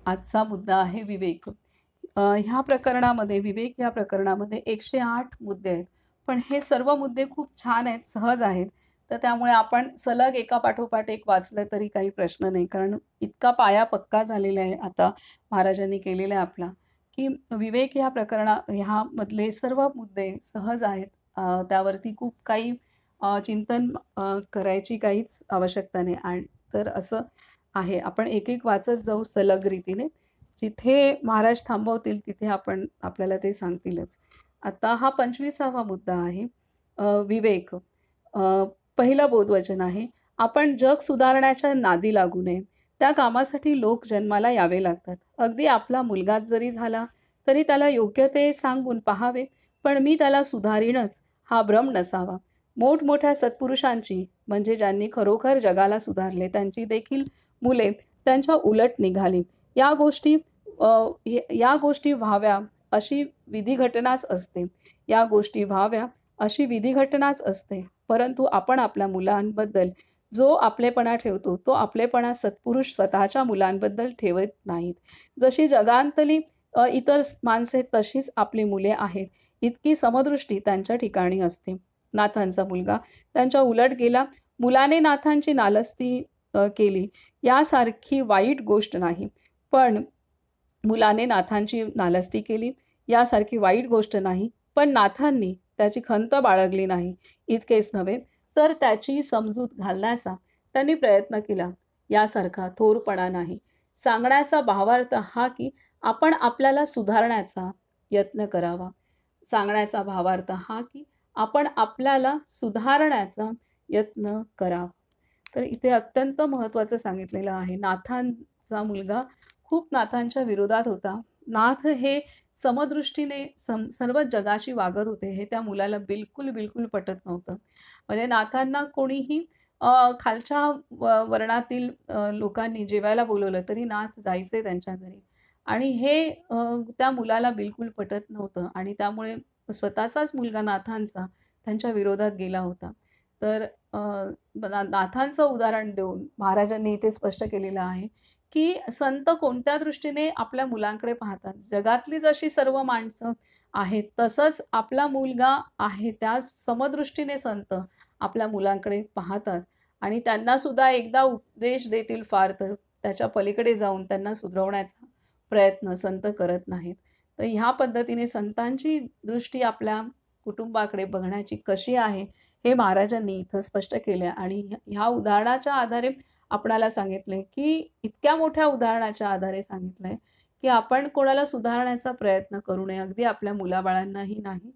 आजचा मुद्दा आहे विवेक. ह्या प्रकरणामध्ये विवेक या प्रकरणामध्ये 108 मुद्दे आहेत. पण हे सर्व मुद्दे खूप छान आहेत, सहज आहेत. तर त्यामुळे आपण सलग एका पाठोपाठ एक वाचलं तरी काही प्रश्न नाही. कारण इतका पाया पक्का झालेला आहे आता महाराजांनी केलेला आहे आपला, की विवेक ह्यामधले सर्व मुद्दे सहज आहेत. त्यावरती खूप काही चिंतन करायची काहीच आवश्यकता नाही. आणि तर असं आहे. आपण एक-एक वाचत जाऊ सलग रीतीने. जिथे महाराज थांबवतील तिथे आपल्याला ते सांगतीलच. आता हा 25वा मुद्दा आहे. विवेक. पहिलं बोधवचन आहे. आपण जग सुधारण्याच्या नादी लागू नये. त्या कामासाठी लोक जन्माला यावे लागतात. अगदी आपला मुलगाच जरी झाला, तरी त्याला योग्य ते सांगून पाहावे, पण मी त्याला सुधारीनच हा भ्रम नसावा. मोठमोठ्या सत्पुरुषांची म्हणजे ज्यांनी खरोखर जगाला सुधारले, त्यांची देखील मुले त्यांच्या उलट निघाली. या गोष्टी या गोष्टी व्हाव्या अशी विधिघटनाच असते. या गोष्टी व्हाव्या अशी विधिघटनाच असते. परंतु आपण आपल्या मुलांबद्दल जो आपलेपणा ठेवतो, तो आपलेपणा सत्पुरुष स्वतःच्या मुलांबद्दल ठेवत नाहीत. जशी जगांतली इतर माणसे तशीच आपली मुले आहेत. इतकी समदृष्टी त्यांच्या ठिकाणी असते. नाथांचा मुलगा त्यांच्या उलट गेला. मुलाने नाथांची नालस्ती केली यासारखी वाईट गोष्ट नाही. पण मुलाने नाथांची नालस्ती केली यासारखी वाईट गोष्ट नाही. पण नाथांनी त्याची खंत बाळगली नाही. इतकेच नव्हे तर त्याची समजूत घालण्याचा त्यांनी प्रयत्न केला यासारखा थोरपणा नाही. सांगण्याचा भावार्थ हा की आपण आपल्याला सुधारण्याचा यत्न करावा. सांगण्याचा भावार्थ हा की आपण आपल्याला सुधारण्याचा यत्न करावा. तर इथे अत्यंत महत्त्वाचं सांगितलेलं आहे. नाथांचा मुलगा खूप नाथांच्या विरोधात होता. नाथ हे समदृष्टीने सर्व जगाशी वागत होते. हे त्या मुलाला बिलकुल पटत नव्हतं. म्हणजे नाथांना कोणीही खालच्या वर्णातील लोकांनी जेवायला बोलवलं तरी नाथ जायचे त्यांच्या घरी. आणि हे त्या मुलाला बिलकुल पटत नव्हतं आणि त्यामुळे स्वतःचाच मुलगा नाथांचा त्यांच्या विरोधात गेला होता. तर नाथांचं उदाहरण देऊन महाराजांनी इथे स्पष्ट केलेलं आहे, की संत कोणत्या दृष्टीने आपल्या मुलांकडे पाहतात. जगातली जशी सर्व माणसं आहेत, तसंच आपला मुलगा आहे त्या समदृष्टीने संत आपल्या मुलांकडे पाहतात आणि त्यांना सुद्धा एकदा उपदेश देतील फार तर त्याच्या पलीकडे जाऊन त्यांना सुधरवण्याचा प्रयत्न संत करत नाहीत. तर ह्या पद्धतीने संतांची दृष्टी आपल्या कुटुंबाकडे बघण्याची कशी आहे, हे महाराजांनी इथं स्पष्ट केलं आणि ह्या उदाहरणाच्या आधारे आपणाला सांगितलंय, की इतक्या मोठ्या उदाहरणाच्या आधारे सांगितलंय, की आपण कोणाला सुधारण्याचा प्रयत्न करू नये. अगदी आपल्या मुलाबाळांनाही नाही,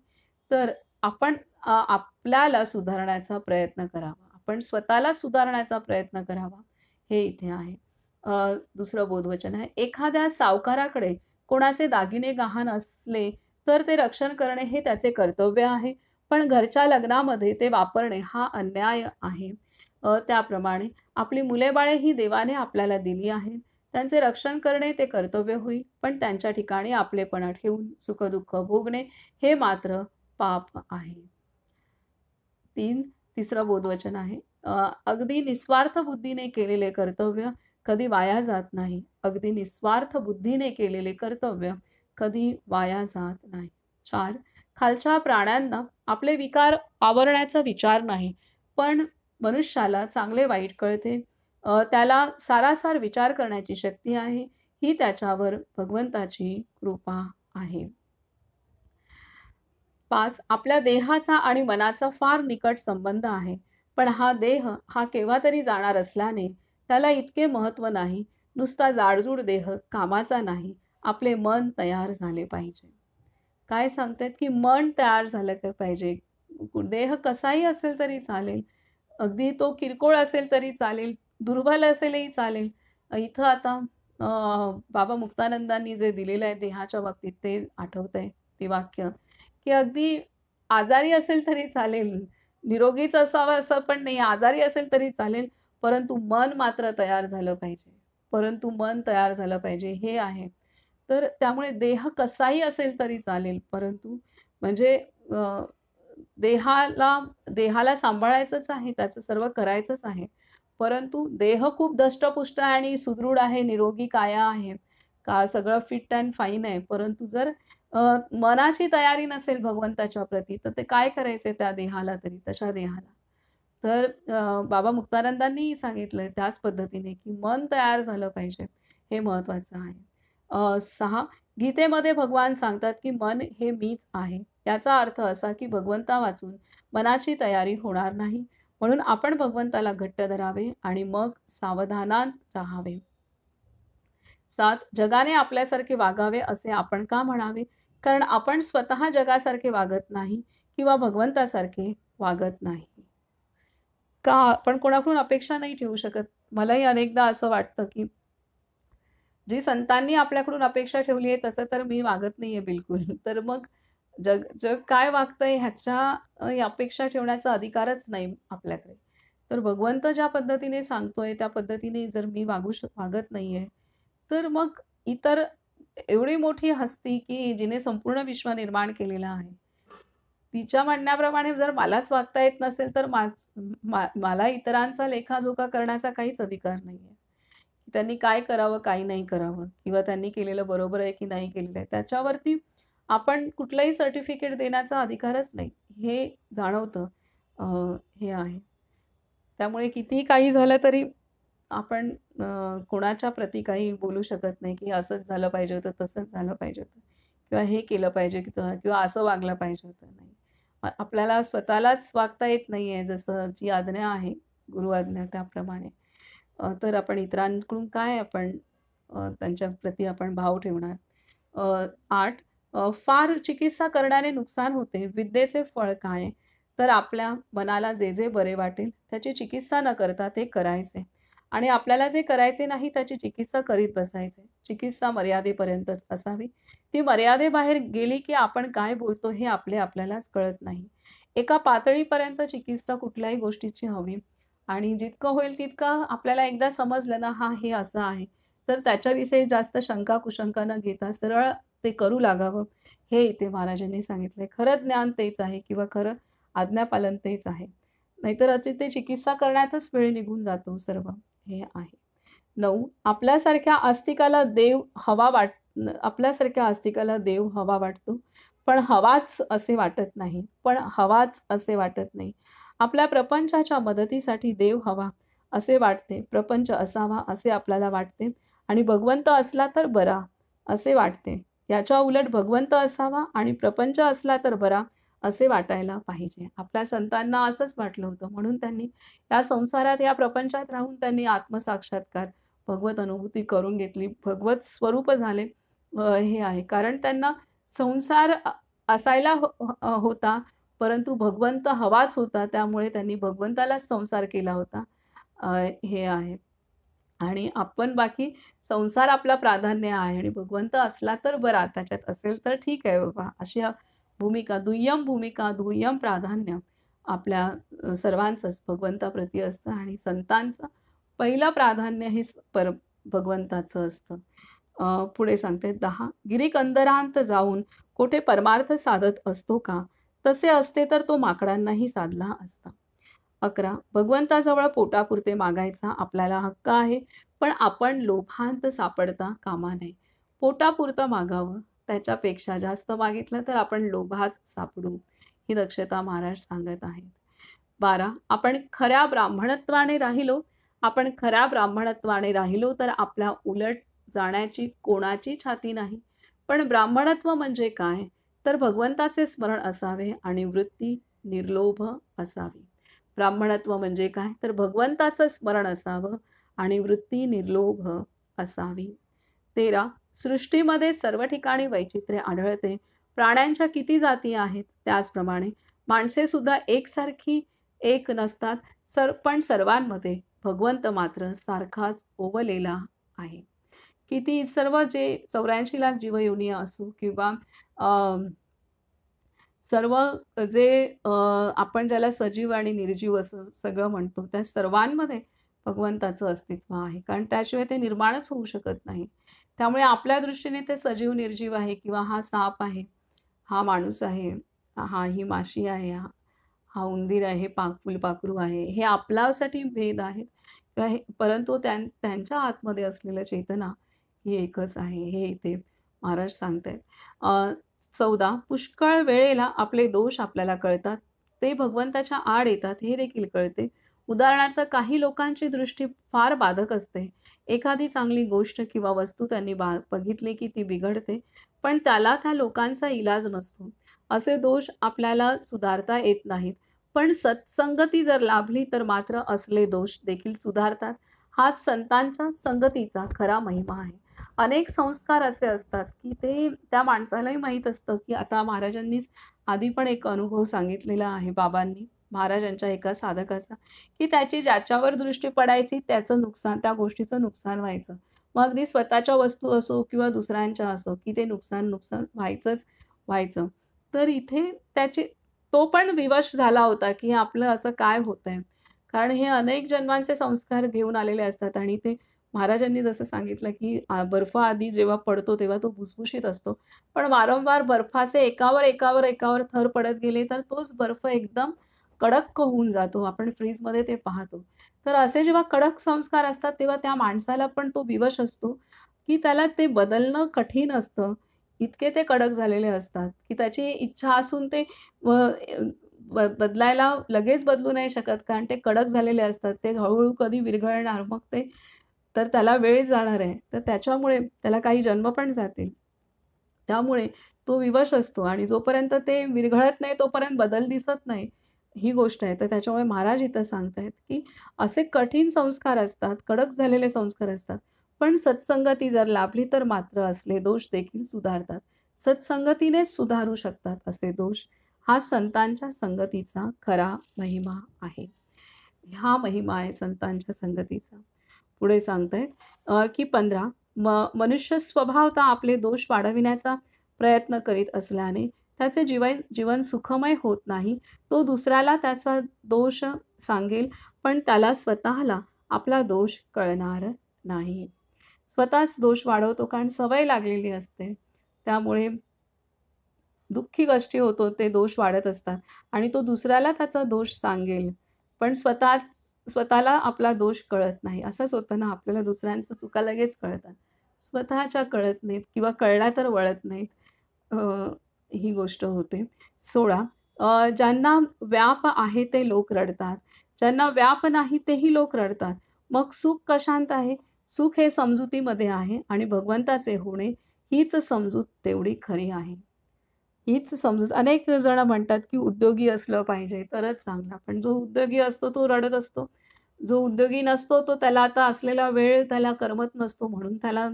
तर आपण आपल्याला सुधारण्याचा प्रयत्न करावा. आपण स्वतःला सुधारण्याचा प्रयत्न करावा, हे इथे आहे. दुसरं बोधवचन आहे. एखाद्या सावकाराकडे कोणाचे दागिने गहाण असले, तर ते रक्षण करणे हे त्याचे कर्तव्य आहे. पण घरच्या लग्नामध्ये ते वापरणे हा अन्याय आहे. त्याप्रमाणे आपली मुले-बाळे ही देवाने आपल्याला दिली आहेत. त्यांचे रक्षण करणे ते कर्तव्य होईल. पण त्यांच्या ठिकाणी आपलेपणा ठेवून सुख-दुःख भोगणे हे मात्र पाप आहे. तिसरं बोधवचन आहे. अगदी निस्वार्थ बुद्धीने केलेले कर्तव्य कधी वाया जात नाही. अगदी निस्वार्थ बुद्धीने केलेले कर्तव्य कधी वाया जात नाही. 4. खालच्या प्राण्यांना आपले विकार आवरण्याचा विचार नाही. पण मनुष्याला चांगले वाईट कळते. त्याला सारासार विचार करण्याची शक्ती आहे. ही त्याच्यावर भगवंताची कृपा आहे. 5. आपल्या देहाचा आणि मनाचा फार निकट संबंध आहे. पण हा देह हा केव्हा तरी जाणार असल्याने त्याला इतके महत्त्व नाही. नुसता जाडजूड देह कामाचा नाही. आपले मन तयार झाले पाहिजे. काय सांगतायत, की मन तयार झालं का पाहिजे. देह कसाही असेल तरी चालेल. अगदी तो किरकोळ असेल तरी चालेल, दुर्बल असेलही चालेल. इथं आता बाबा मुक्तानंदांनी जे दिलेलं आहे देहाच्या बाबतीत ते आठवतंय ते वाक्य, की अगदी आजारी असेल तरी चालेल, निरोगीच असावं असं पण नाही, आजारी असेल तरी चालेल, परंतु मन मात्र तयार झालं पाहिजे. परंतु मन तयार झालं पाहिजे हे आहे. तर त्यामुळे देह कसाही असेल तरी चालेल, परंतु म्हणजे अ, देहाला देहाला सांभाळायचंच आहे, त्याचं सर्व करायचंच आहे. परंतु देह खूप धष्टपुष्ट आणि सुदृढ आहे, निरोगी काया आहे. का सगळं फिट अँड फाईन आहे, परंतु जर मनाची तयारी नसेल भगवंताच्या प्रती, तर ते काय करायचे त्या देहाला तरी, तशा देहाला. तर बाबा मुक्तानंदांनीही सांगितलंय त्याच पद्धतीने, की मन तयार झालं पाहिजे, हे महत्त्वाचं आहे. 6 गीतेमध्ये भगवान सांगतात, की मन हे मीच आहे. याचा अर्थ असा, की भगवंता वाचून मनाची तयारी होणार नाही. म्हणून आपण भगवंताला घट्ट धरावे आणि मग सावधानात राहावे. 7 जगाने आपल्यासारखे वागावे असे आपण का म्हणावे? कारण आपण स्वतः जगासारखे वागत नाही किंवा भगवंतासारखे वागत नाही. का आपण कोणाकडून अपेक्षा नाही ठेवू शकत. मलाही अनेकदा असं वाटतं, की जी संतांनी आपल्याकडून अपेक्षा ठेवली आहे तसं तर मी वागत नाहीये बिलकुल. तर मग जग जग काय वागतंय ह्याच्या अपेक्षा ठेवण्याचा अधिकारच नाही आपल्याकडे. तर भगवंत ज्या पद्धतीने सांगतोय त्या पद्धतीने जर मी वागत नाहीये, तर मग इतर एवढी मोठी हस्ती, की जिने संपूर्ण विश्व निर्माण केलेलं आहे. तिच्या म्हणण्याप्रमाणे जर मलाच वागता येत नसेल, तर मला इतरांचा लेखाजोखा करण्याचा काहीच अधिकार नाहीये. त्यांनी काय करावं, काय नाही करावं किंवा त्यांनी केलेलं बरोबर आहे की नाही केलेलं आहे. त्याच्यावरती आपण कुठलंही सर्टिफिकेट देण्याचा अधिकारच नाही. हे जाणवतं. अ, हे आहे. त्यामुळे कितीही काही झालं तरी आपण कोणाच्या प्रती काही बोलू शकत नाही, की असंच झालं पाहिजे होतं, तसंच झालं पाहिजे होतं किंवा हे केलं पाहिजे किंवा असं वागलं पाहिजे होतं. नाही. आपल्याला स्वतःलाच वागता येत नाहीये जसं जी आज्ञा आहे, गुरु आज्ञा त्याप्रमाणे. तर आपण इतरांकडून काय आपण त्यांच्या प्रती आपण भाव ठेवणार. 8 फार चिकित्सा करण्याने नुकसान होते. विद्येचे फळ काय? तर आपल्या मनाला जे बरे वाटेल त्याची चिकित्सा न करता ते करायचे आणि आपल्याला जे करायचे नाही त्याची चिकित्सा करीत बसायचे. चिकित्सा मर्यादेपर्यंतच असावी. ती मर्यादेबाहेर गेली की आपण काय बोलतो हे आपल्यालाच कळत नाही. एका पातळीपर्यंत चिकित्सा कुठल्याही गोष्टीची हवी आणि जितकं होईल तितकं आपल्याला एकदा समजलं ना, हां, हे असं आहे, तर त्याच्याविषयी जास्त शंका-कुशंका न घेता सरळ ते करू लागावं, हे इथे महाराजांनी सांगितलंय. खरं ज्ञान तेच आहे किंवा खरं आज्ञापालन तेच आहे. नाहीतर ते चिकित्सा करण्यातच वेळ निघून जातो सर्व, हे आहे. 9 आपल्यासारख्या आस्तिकाला देव हवा वाटतो. पण हवाच असे वाटत नाही. आपल्या प्रपंचाच्या मदतीसाठी देव हवा असे वाटते. प्रपंच असावा असे आपल्याला वाटते आणि भगवंत असला तर बरा असे वाटते. याच्या उलट भगवंत असावा आणि प्रपंच असला तर बरा असे वाटायला पाहिजे. आपल्या संतांना असंच वाटलं होतं. म्हणून त्यांनी या संसारात, या प्रपंचात राहून त्यांनी आत्मसाक्षात्कार, भगवत अनुभूती करून घेतली. भगवत स्वरूप झाले. हे आहे. कारण त्यांना संसार असायला होता, परंतु भगवंत हवाच होता. त्यामुळे त्यांनी भगवंतालाच संसार केला होता. अ, हे आहे. आणि आपण बाकी संसार आपला प्राधान्य आहे आणि भगवंत असला तर बरा, त्याच्यात असेल तर ठीक आहे बाबा. अशी भूमिका, दुय्यम प्राधान्य आपल्या सर्वांचंच भगवंताप्रती असतं आणि संतांचं पहिलं प्राधान्य हे भगवंताचं असतं. पुढे सांगते 10 गिरीकंदरांत जाऊन कोठे परमार्थ साधत असतो का? तसे असते तर तो माकडांनाही साधला असता. 11 भगवंताजवळ पोटापुरते मागायचा आपल्याला हक्क आहे, पण आपण लोभांत सापडता कामा नये. पोटापुरतं मागावं, त्याच्यापेक्षा जास्त मागितलं तर आपण लोभात सापडू, ही दक्षता महाराज सांगत आहेत. 12 आपण खऱ्या ब्राह्मणत्वाने राहिलो तर आपल्या उलट जाण्याची कोणाची छाती नाही. पण ब्राह्मणत्व म्हणजे काय? तर भगवंताचे स्मरण असावे आणि वृत्ती निर्लोभ असावी. ब्राह्मणत्व म्हणजे काय? तर भगवंताचं स्मरण असावं आणि वृत्ती निर्लोभ असावी. 13 सृष्टीमध्ये सर्व ठिकाणी वैचित्र्य आढळते. प्राण्यांच्या किती जाती आहेत त्याचप्रमाणे माणसे सुद्धा एकसारखी एक नसतात. पण सर्वांमध्ये भगवंत मात्र सारखाच ओवलेला आहे. किती सर्व जे 84 लाख जीवयोनी असो किंवा सर्व जे आपण ज्याला सजीव आणि निर्जीव असं सगळं म्हणतो, त्या सर्वांमध्ये भगवंताचं अस्तित्व आहे. कारण त्याशिवाय ते निर्माणच होऊ शकत नाही. त्यामुळे आपल्या दृष्टीने ते सजीव, निर्जीव आहे किंवा हा साप आहे, हा माणूस आहे, ही माशी आहे, हा उंदीर आहे, फुलपाखरू आहे. हे आपल्यासाठी भेद आहेत किंवा परंतु त्यांच्या आतमध्ये असलेलं चेतना ही एकच आहे. हे इथे महाराज सांगतायत. 14 पुष्कळ वेळेला आपले दोष आपल्याला कळतात. ते भगवंताच्या आड येतात हे देखील कळते. उदाहरणार्थ काही लोकांची दृष्टी फार बाधक असते. एखादी चांगली गोष्ट किंवा वस्तू त्यांनी बघितली की ती बिघडते, पण त्याला त्या लोकांचा इलाज नसतो. असे दोष आपल्याला सुधारता येत नाहीत. पण सत्संगती जर लाभली तर मात्र असले दोष देखील सुधारतात. हाच संतांच्या संगतीचा खरा महिमा आहे. अनेक संस्कार असे असतात, की ते त्या माणसालाही माहीत असतं, की आता महाराजांनीच आधी पण एक अनुभव सांगितलेला आहे बाबांनी, महाराजांच्या एका साधकाचा, की त्याची ज्याच्यावर दृष्टी पडायची त्याचं नुकसान, त्या गोष्टीचं नुकसान व्हायचं. मग अगदी स्वतःच्या वस्तू असो किंवा दुसऱ्यांच्या असो, की ते नुकसान व्हायचंच व्हायचं. तर इथे त्याची तो पण विवश झाला होता, की आपलं असं काय होतंय? कारण हे अनेक जन्मांचे संस्कार घेऊन आलेले असतात आणि ते महाराजांनी जसं सांगितलं, की बर्फ आधी जेव्हा पडतो तेव्हा तो भुसभुशीत असतो. पण वारंवार बर्फाचे एकावर थर पडत गेले तर तोच बर्फ एकदम कडक होऊन जातो. आपण फ्रीजमध्ये ते पाहतो. तर असे जेव्हा कडक संस्कार असतात तेव्हा त्या माणसाला पण तो विवश असतो, की त्याला ते बदलणं कठीण असतं. इतके ते कडक झालेले असतात, की त्याची इच्छा असून ते बदलायला लगेच बदलू नाही शकत कारण ते कडक झालेले असतात. ते हळू कधी विरघळणार मग ते तर त्याला वेळ जाणार आहे. तर त्याच्यामुळे त्याला काही जन्म पण जातील. त्यामुळे तो विवश असतो आणि जोपर्यंत ते विरघळत नाही तोपर्यंत बदल दिसत नाही, ही गोष्ट आहे. तर त्याच्यामुळे महाराज इथं सांगतायत, की असे कठीण संस्कार असतात, कडक झालेले संस्कार असतात. पण सत्संगती जर लाभली तर मात्र असले दोष देखील सुधारतात. सत्संगतीनेच सुधारू शकतात असे दोष. हा संतांच्या संगतीचा खरा महिमा आहे. हा महिमा आहे संतांच्या संगतीचा. पुढे सांगतायत की 15 मनुष्य स्वभावतः आपले दोष वाढविण्याचा प्रयत्न करीत असल्याने त्याचे जीवन सुखमय होत नाही. तो दुसऱ्याला त्याचा दोष सांगेल, पण त्याला स्वतःला आपला दोष कळणार नाही. स्वतःच दोष वाढवतो कारण सवय लागलेली असते. त्यामुळे दुःखी कष्टी होतो, ते दोष वाढत असतात आणि तो दुसऱ्याला त्याचा दोष सांगेल, पण स्वतःला आपला दोष कळत नाही. असंच होतं ना, आपल्याला दुसऱ्यांच्या चुका लगेच कळतात. स्वतःच्या कळत नाहीत किंवा कळल्या तर वळत नाहीत. अ, ही गोष्ट होते. 16 ज्यांना व्याप आहे ते लोक रडतात. ज्यांना व्याप नाही तेही लोक रडतात. मग सुख कशांत आहे? सुख हे समजुतीमध्ये आहे आणि भगवंताचे होणे हीच समजूत तेवढी खरी आहे. हीच समजूत अनेक जण म्हणतात, की उद्योगी असलं पाहिजे तरच चांगला. पण जो उद्योगी असतो तो रडत असतो. जो उद्योगी नसतो तो त्याला आता असलेला वेळ त्याला करमत नसतो म्हणून त्याला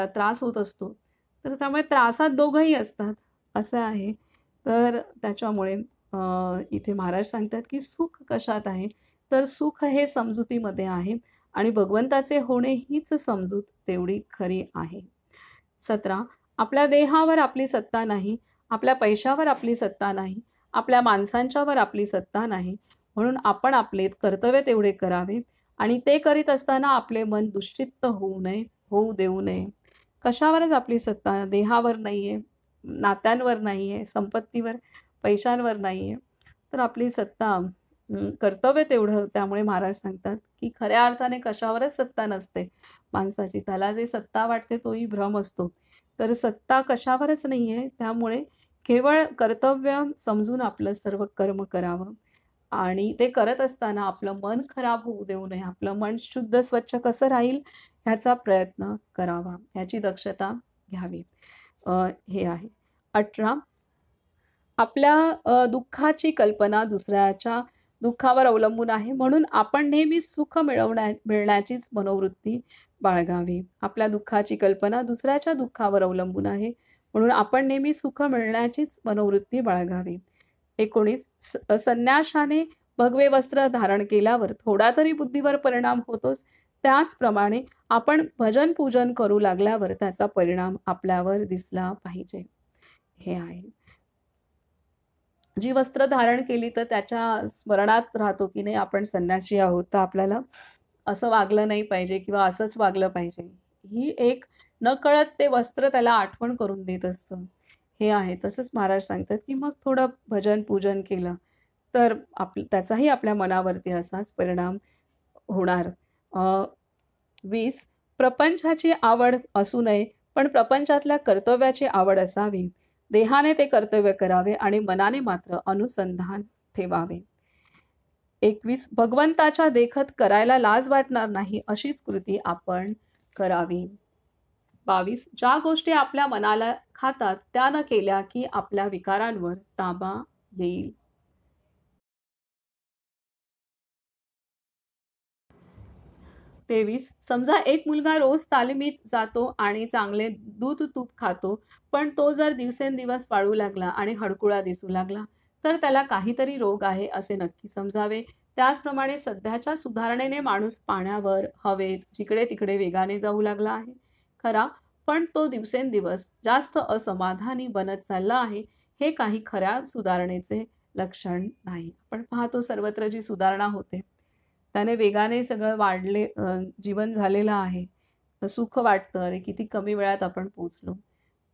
त्रास होत असतो. तर त्यामुळे त्रासात दोघंही असतात असं आहे. तर त्याच्यामुळे इथे महाराज सांगतात, की सुख कशात आहे? तर सुख हे समजुतीमध्ये आहे आणि भगवंताचे होणे हीच समजूत तेवढी खरी आहे. 17 आपल्या देहावर आपली सत्ता नाही, आपल्या पैशावर आपली सत्ता नाही, आपल्या माणसांच्यावर आपली सत्ता नाही. म्हणून आपण आपले कर्तव्य तेवढे करावे आणि ते करीत असताना आपले मन दुश्चित्त होऊ देऊ नये. कशावरच आपली सत्ता? देहावर नाहीये, नात्यांवर नाहीये, संपत्तीवर, पैशांवर नाहीये. तर आपली सत्ता कर्तव्य तेवढं त्यामुळे महाराज सांगतात, की खऱ्या अर्थाने कशावरच सत्ता नसते माणसाची. त्याला जे सत्ता वाटते तोही भ्रम असतो. तर सत्ता कशावरच नाहीये. त्यामुळे केवळ कर्तव्य समजून आपलं सर्व कर्म करावं आणि ते करत असताना आपलं मन खराब होऊ देऊ नये. आपलं मन शुद्ध, स्वच्छ कसं राहील ह्याचा प्रयत्न करावा. ह्याची दक्षता घ्यावी. हे आहे. 18 आपल्या दुःखाची कल्पना दुसऱ्याच्या दुःखावर अवलंबून आहे. म्हणून आपण नेहमी सुख मिळण्याचीच मनोवृत्ती बाळगावी. आपल्या दुःखाची कल्पना दुसऱ्याच्या दुःखावर अवलंबून आहे. म्हणून आपण नेहमी सुख मिळण्याचीच मनोवृत्ती बाळगावी. 19 संन्याशाने भगवे वस्त्र धारण केल्यावर थोडा तरी बुद्धीवर परिणाम होतोच. त्याचप्रमाणे आपण भजन पूजन करू लागल्यावर त्याचा परिणाम आपल्यावर दिसला पाहिजे. हे आहे. जी वस्त्र धारण केली तर त्याच्या स्मरणात राहतो, की नाही आपण संन्यासी आहोत, तर आपल्याला असं वागलं नाही पाहिजे किंवा असंच वागलं पाहिजे. ही एक नकळत ते वस्त्र त्याला आठवण करून देत असतं. हे आहे. तसंच महाराज सांगतात, की मग थोडं भजन पूजन केलं, तर त्याचाही आपल्या मनावरती असाच परिणाम होणार. 20 प्रपंचाची आवड असू नये, पण प्रपंचातल्या कर्तव्याची आवड असावी. देहाने ते कर्तव्य करावे आणि मनाने मात्र अनुसंधान ठेवावे. 21 भगवंताच्या देखत करायला लाज वाटणार नाही अशीच कृती आपण करावी. 22 ज्या गोष्टी आपल्या मनाला खातात त्या न केल्या की आपल्या विकारांवर ताबा येईल. 23 समजा एक मुलगा रोज तालमीत जातो आणि चांगले दूध तूप खातो, पण तो जर दिवसेंदिवस वाळू लागला आणि हडकुळा दिसू लागला, तर त्याला काहीतरी रोग आहे असे नक्की समजावे. त्याचप्रमाणे सध्याच्या सुधारणेने माणूस पाण्यावर, हवेत, जिकडे तिकडे वेगाने जाऊ लागला आहे खरा, पण तो दिवसेंदिवस जास्त असमाधानी बनत चालला आहे. हे काही खऱ्या सुधारणेचे लक्षण नाही. आपण पाहतो सर्वत्र जी सुधारणा होते त्याने वेगाने सगळं जीवन झालेलं आहे. तर सुख वाटतं, अरे किती कमी वेळात आपण पोहोचलो.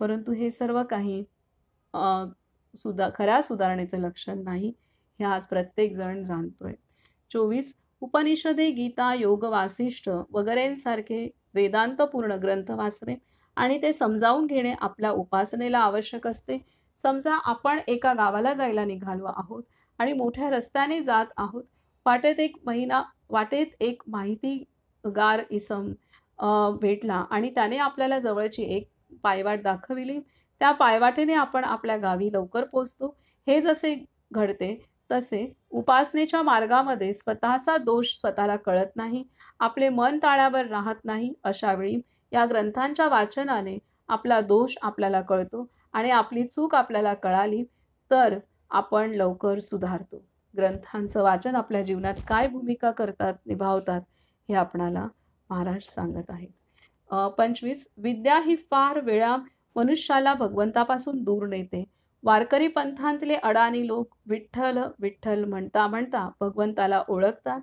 परंतु हे सर्व काही अ, खऱ्या सुधारणेचं लक्षण नाही, हे आज प्रत्येकजण जाणतोय. 24 उपनिषदे, गीता, योग, वासिष्ठ वगैरेंसारखे वेदांतपूर्ण ग्रंथ वाचणे आणि ते समजावून घेणे आपल्या उपासनेला आवश्यक असते. समजा आपण एका गावाला जायला निघालो आहोत आणि मोठ्या रस्त्याने जात आहोत. वाटेत एक माहितीगार इसम भेटला आणि त्याने आपल्याला जवळची एक पायवाट दाखविली. त्या पायवाटेने आपण आपल्या गावी लवकर पोहोचतो. हे जसे घडते तसे उपासनेच्या मार्गामध्ये स्वतःचा दोष स्वतःला कळत नाही, आपले मन ताळ्यावर राहत नाही. अशा वेळी या ग्रंथांच्या वाचनाने आपला दोष आपल्याला कळतो आणि आपली चूक आपल्याला कळाली तर आपण लवकर सुधारतो. ग्रंथांचं वाचन आपल्या जीवनात काय भूमिका निभावतात हे आपणाला महाराज सांगत आहेत. 25 विद्या ही फार वेळा मनुष्याला भगवंतापासून दूर नेते. वारकरी पंथांतले अडाणी लोक विठ्ठल विठ्ठल म्हणता म्हणता भगवंताला ओळखतात,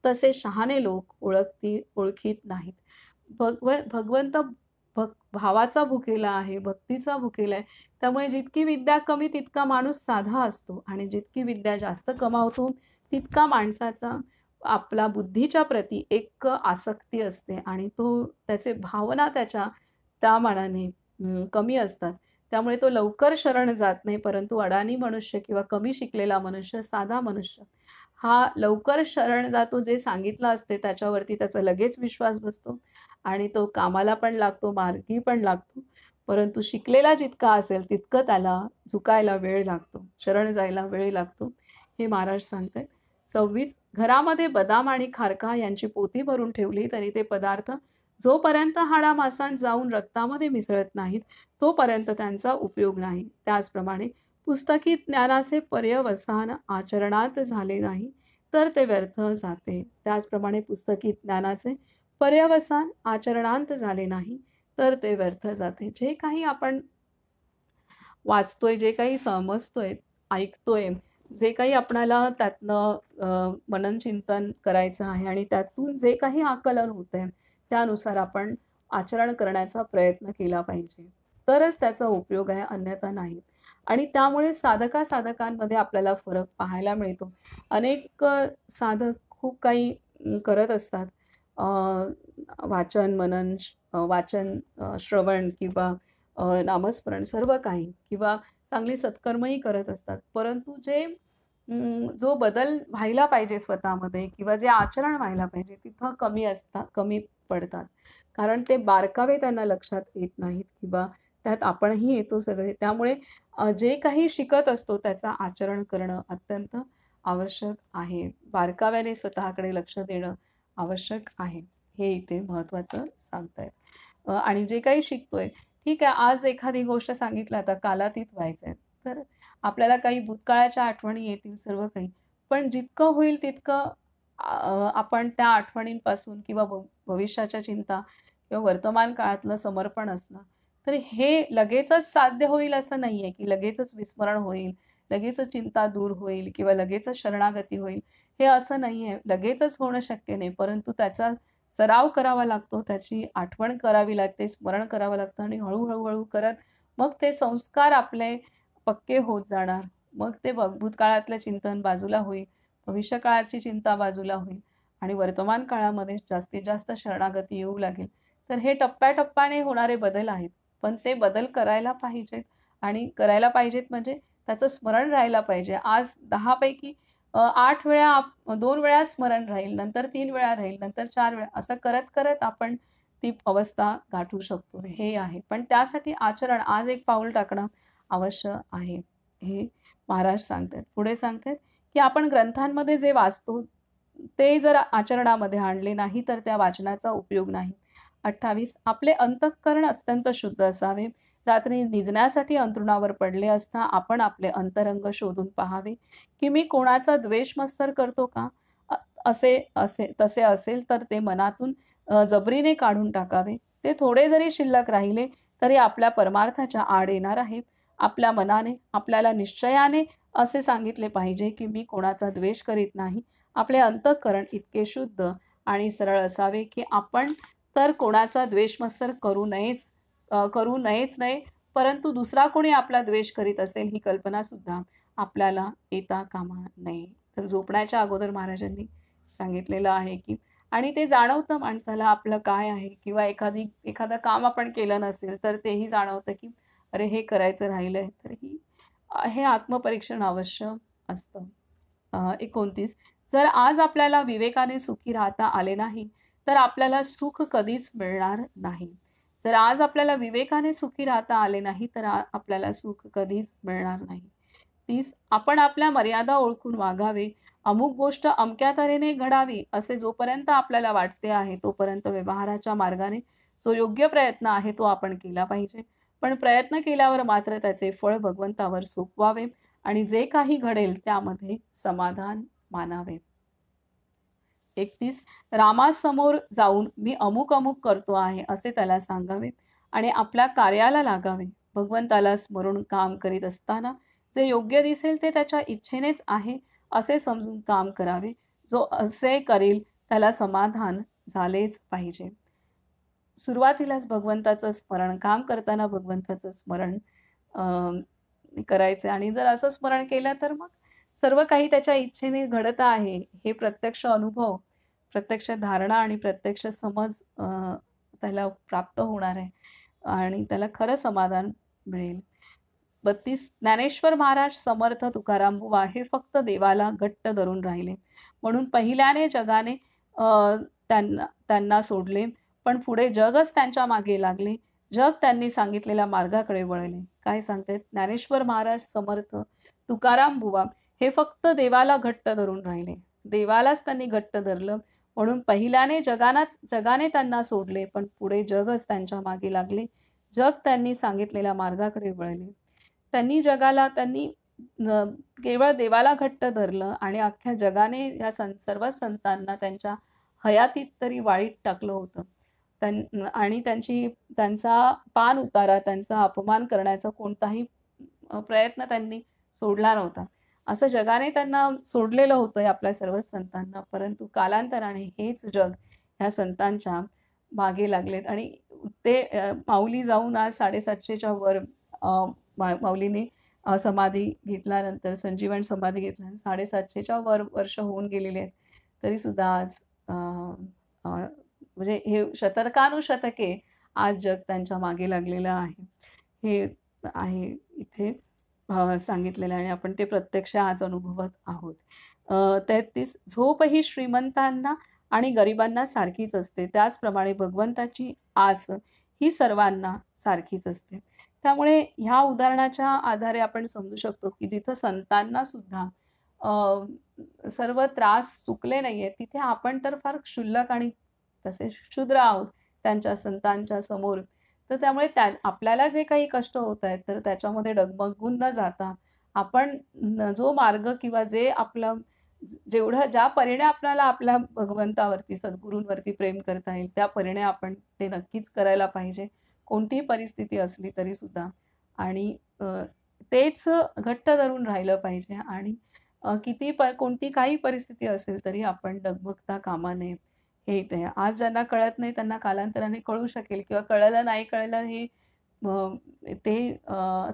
तसे शहाणे लोक ओळखीत नाहीत. भगवंत भावाचा भुकेला आहे, भक्तीचा भुकेला आहे. त्यामुळे जितकी विद्या कमी तितका माणूस साधा असतो आणि जितकी विद्या जास्त कमावतो तितका माणसाचा आपला बुद्धीच्या प्रती एक आसक्ती असते आणि त्याचे भावना त्या मानाने कमी असतात. त्यामुळे तो लवकर शरण जात नाही, परंतु अडाणी मनुष्य किंवा कमी शिकलेला मनुष्य, साधा मनुष्य हा लवकर शरण जातो. जे सांगितलं असते त्याच्यावरती त्याचा लगेच विश्वास बसतो आणि तो कामाला पण लागतो, मार्गी पण लागतो. परंतु शिकलेला जितका असेल तितकं त्याला झुकायला वेळ लागतो, शरण जायला वेळ लागतो, हे महाराज सांगतायत. 26 घरामध्ये बदाम आणि खारका यांची पोती भरून ठेवली तरी ते पदार्थ जोपर्यंत हाडामासांत जाऊन रक्तामध्ये मिसळत नाहीत तोपर्यंत त्यांचा उपयोग नाही. त्याचप्रमाणे पुस्तकी ज्ञानाचे पर्यवसान आचरणात झाले नाही तर ते व्यर्थ जाते. त्याचप्रमाणे पुस्तकी ज्ञानाचे पर्यवसान आचरणांत झाले नाही तर ते व्यर्थ जाते. जे काही आपण वाचतोय, जे काही समजतोय, ऐकतोय, जे काही आपणाला त्यातनं मनन चिंतन करायचं आहे आणि त्यातून जे काही आकलन होतंय त्यानुसार आपण आचरण करण्याचा प्रयत्न केला पाहिजे. तरच त्याचा उपयोग आहे, अन्यथा नाही. आणि त्यामुळे साधकांमध्ये आपल्याला फरक पाहायला मिळतो. अनेक साधक खूप काही करत असतात. वाचन, श्रवण किंवा नामस्मरण सर्व काही किंवा चांगली सत्कर्मही करत असतात. परंतु जो बदल व्हायला पाहिजे स्वतःमध्ये किंवा जे आचरण व्हायला पाहिजे तिथं कमी पडतात. कारण ते बारकावे त्यांना लक्षात येत नाहीत किंवा त्यात आपणही येतो सगळे. त्यामुळे जे काही शिकत असतो त्याचं आचरण करणं अत्यंत आवश्यक आहे. बारकाव्याने स्वतःकडे लक्ष देणं आवश्यक आहे. हे इथे महत्त्वाचं सांगतायत. आणि जे काही शिकतोय, ठीक आहे, आज एखादी गोष्ट सांगितलं आता कालातीत व्हायचंय, तर आपल्याला काही भूतकाळाच्या आठवणी येतील सर्व काही. पण जितकं होईल तितकं आपण त्या आठवणींपासून किंवा भविष्याच्या चिंता किंवा वर्तमान काळातलं समर्पण असणं, तर हे लगेचच साध्य होईल असं नाहीये, की लगेचच विस्मरण होईल, लगेचच चिंता दूर होईल किंवा लगेचच शरणागती होईल. हे असं नाहीये. लगेचच होणं शक्य नाही. परंतु त्याचा सराव करावा लागतो, त्याची आठवण करावी लागते, स्मरण करावं लागतं आणि हळू करत मग ते संस्कार आपले पक्के होत जाणार. मग ते भूतकाळातलं चिंतन बाजूला होईल, भविष्यकाळाची चिंता बाजूला होईल आणि वर्तमान काळामध्ये जास्तीत जास्त शरणागती येऊ लागेल. तर हे टप्प्याटप्प्याने होणारे बदल आहेत. पण ते बदल करायला पाहिजेत आणि करायला पाहिजेत म्हणजे त्याचं स्मरण राहायला पाहिजे. आज 10 पैकी 8 वेळा 2 वेळा स्मरण राहील, नंतर 3 वेळा राहील, नंतर 4 वेळा असं करत-करत आपण ती अवस्था गाठू शकतो. हे आहे. पण त्यासाठी आचरण आज एक पाऊल टाकणं आवश्यक आहे. हे महाराज सांगतायत. पुढे सांगतायत, की आपण ग्रंथांमध्ये जे वाचतो, ते जर आचरणामध्ये आणले नाही, तर त्या वाचनाचा उपयोग नाही. 28 आपले अंतःकरण अत्यंत शुद्ध असावे. रात्री निजण्यासाठी अंथरुणावर पडले असता आपण आपले अंतरंग शोधून पाहावे, की मी कोणाचा द्वेष मत्सर करतो का? अ तसे असेल तर ते मनातून जबरीने काढून टाकावे. ते थोडे जरी शिल्लक राहिले, तरी आपल्या परमार्थाच्या आड येणार आहे. आपल्या मनाने, आपल्याला निश्चयाने असे सांगितले पाहिजे, की मी कोणाचा द्वेष करीत नाही. आपले अंतःकरण इतके शुद्ध आणि सरळ असावे, की आपण तर कोणाचा द्वेषमत्सर करू नयेच नाही, परंतु दुसरा कोणी आपला द्वेष करीत असेल ही कल्पनासुद्धा आपल्याला येता कामा नये. तर झोपण्याच्या अगोदर महाराजांनी सांगितलेलं आहे, की आणि ते जाणवतं माणसाला आपलं काय आहे किंवा एखादं काम आपण केलं नसेल, तर तेही जाणवतं, की अरे हे करायचं राहिलंय. तर हे आत्मपरीक्षण अवश्य असतं. 29 जर आज आपल्याला विवेकाने सुखी राहता आले नाही, तर आपल्याला सुख कधीच मिळणार नाही. जर आज आपल्याला विवेकाने सुखी राहता आले नाही, तर आपल्याला सुख कधीच मिळणार नाही. 30 आपण आपल्या मर्यादा ओळखून वागावे. अमुक गोष्ट अमक्या तऱ्हेने घडावी, असे जोपर्यंत आपल्याला वाटते आहे, तोपर्यंत व्यवहाराच्या मार्गाने जो योग्य प्रयत्न आहे, तो आपण केला पाहिजे. पण प्रयत्न केल्यावर मात्र त्याचे फळ भगवंतावर सोपवावे आणि जे काही घडेल त्यामध्ये समाधान मानावे. 31 रामासमोर जाऊन मी अमुक अमुक करतो आहे असे त्याला सांगावे आणि आपल्या कार्याला लागावे. भगवंताला स्मरून काम करीत असताना जे योग्य दिसेल ते त्याच्या इच्छेनेच आहे असे समजून काम करावे. जो असे करील त्याला समाधान झालेच पाहिजे. सुरुवातीलाच भगवंताचं स्मरण, काम करताना भगवंताचं स्मरण करायचं आणि जर असं स्मरण केलं तर मग सर्व काही त्याच्या इच्छेने घडत आहे हे प्रत्यक्ष अनुभव, प्रत्यक्ष धारणा आणि प्रत्यक्ष समज त्याला प्राप्त होणार आहे आणि त्याला खरं समाधान मिळेल. 32 ज्ञानेश्वर महाराज, समर्थ तुकाराम बुवा हे फक्त देवाला घट्ट धरून राहिले. म्हणून पहिल्याने जगाने त्यांना त्यांना सोडले, पण पुढे जगच त्यांच्या मागे लागले. जग त्यांनी सांगितलेल्या मार्गाकडे वळले. काय सांगतायत? ज्ञानेश्वर महाराज, समर्थ तुकाराम बुवा हे फक्त देवाला घट्ट धरून राहिले. देवालाच त्यांनी घट्ट धरलं. म्हणून पहिल्याने जगाने त्यांना सोडले, पण पुढे जगच त्यांच्या मागे लागले. जग त्यांनी सांगितलेल्या मार्गाकडे वळले. त्यांनी केवळ देवाला घट्ट धरलं आणि अख्ख्या जगाने या सर्वच संतांना त्यांच्या हयातीत तरी वाळीत टाकलं होतं. आणि त्यांचा पान उतारा, त्यांचा अपमान करण्याचा कोणताही प्रयत्न त्यांनी सोडला नव्हता. असं जगाने त्यांना सोडलेलं होतं आपल्या सर्वच संतांना, परंतु कालांतराने हेच जग ह्या संतांच्या मागे लागलेत आणि ते माऊली जाऊन आज 750च्या वर माऊलीने समाधी घेतल्यानंतर, संजीवन समाधी घेतल्यानंतर 750च्या वर वर्ष होऊन गेलेले आहेत. तरीसुद्धा आज म्हणजे हे शतकानुशतके आज जग त्यांच्या मागे लागलेलं आहे. हे आहे इथे सांगितलेलं आहे आणि आपण ते प्रत्यक्ष आज अनुभवत आहोत. 33 झोप ही श्रीमंतांना आणि गरिबांना सारखीच असते. त्याचप्रमाणे भगवंताची आस ही सर्वांना सारखीच असते. त्यामुळे ह्या उदाहरणाच्या आधारे आपण समजू शकतो, की जिथं संतांना सुद्धा सर्व त्रास चुकले नाहीये, तिथे आपण तर फार क्षुल्लक आणि तसे क्षुद्र आहोत त्यांच्या संतांच्या समोर. तर त्यामुळे आपल्याला जे काही कष्ट होत आहेत, तर त्याच्यामध्ये डगमगून न जाता आपण जो मार्ग किंवा जे आपलं जेवढं ज्या परीने आपल्याला आपल्या भगवंतावरती, सद्गुरूंवरती प्रेम करता येईल, त्या परीने आपण ते नक्कीच करायला पाहिजे. कोणतीही परिस्थिती असली तरीसुद्धा आणि तेच घट्ट धरून राहिलं पाहिजे आणि कोणती काही परिस्थिती असेल तरी आपण डगमगता कामा नये. हे इथे आहे. आज ज्यांना कळत नाही त्यांना कालांतराने कळू शकेल किंवा कळलं नाही कळलं हे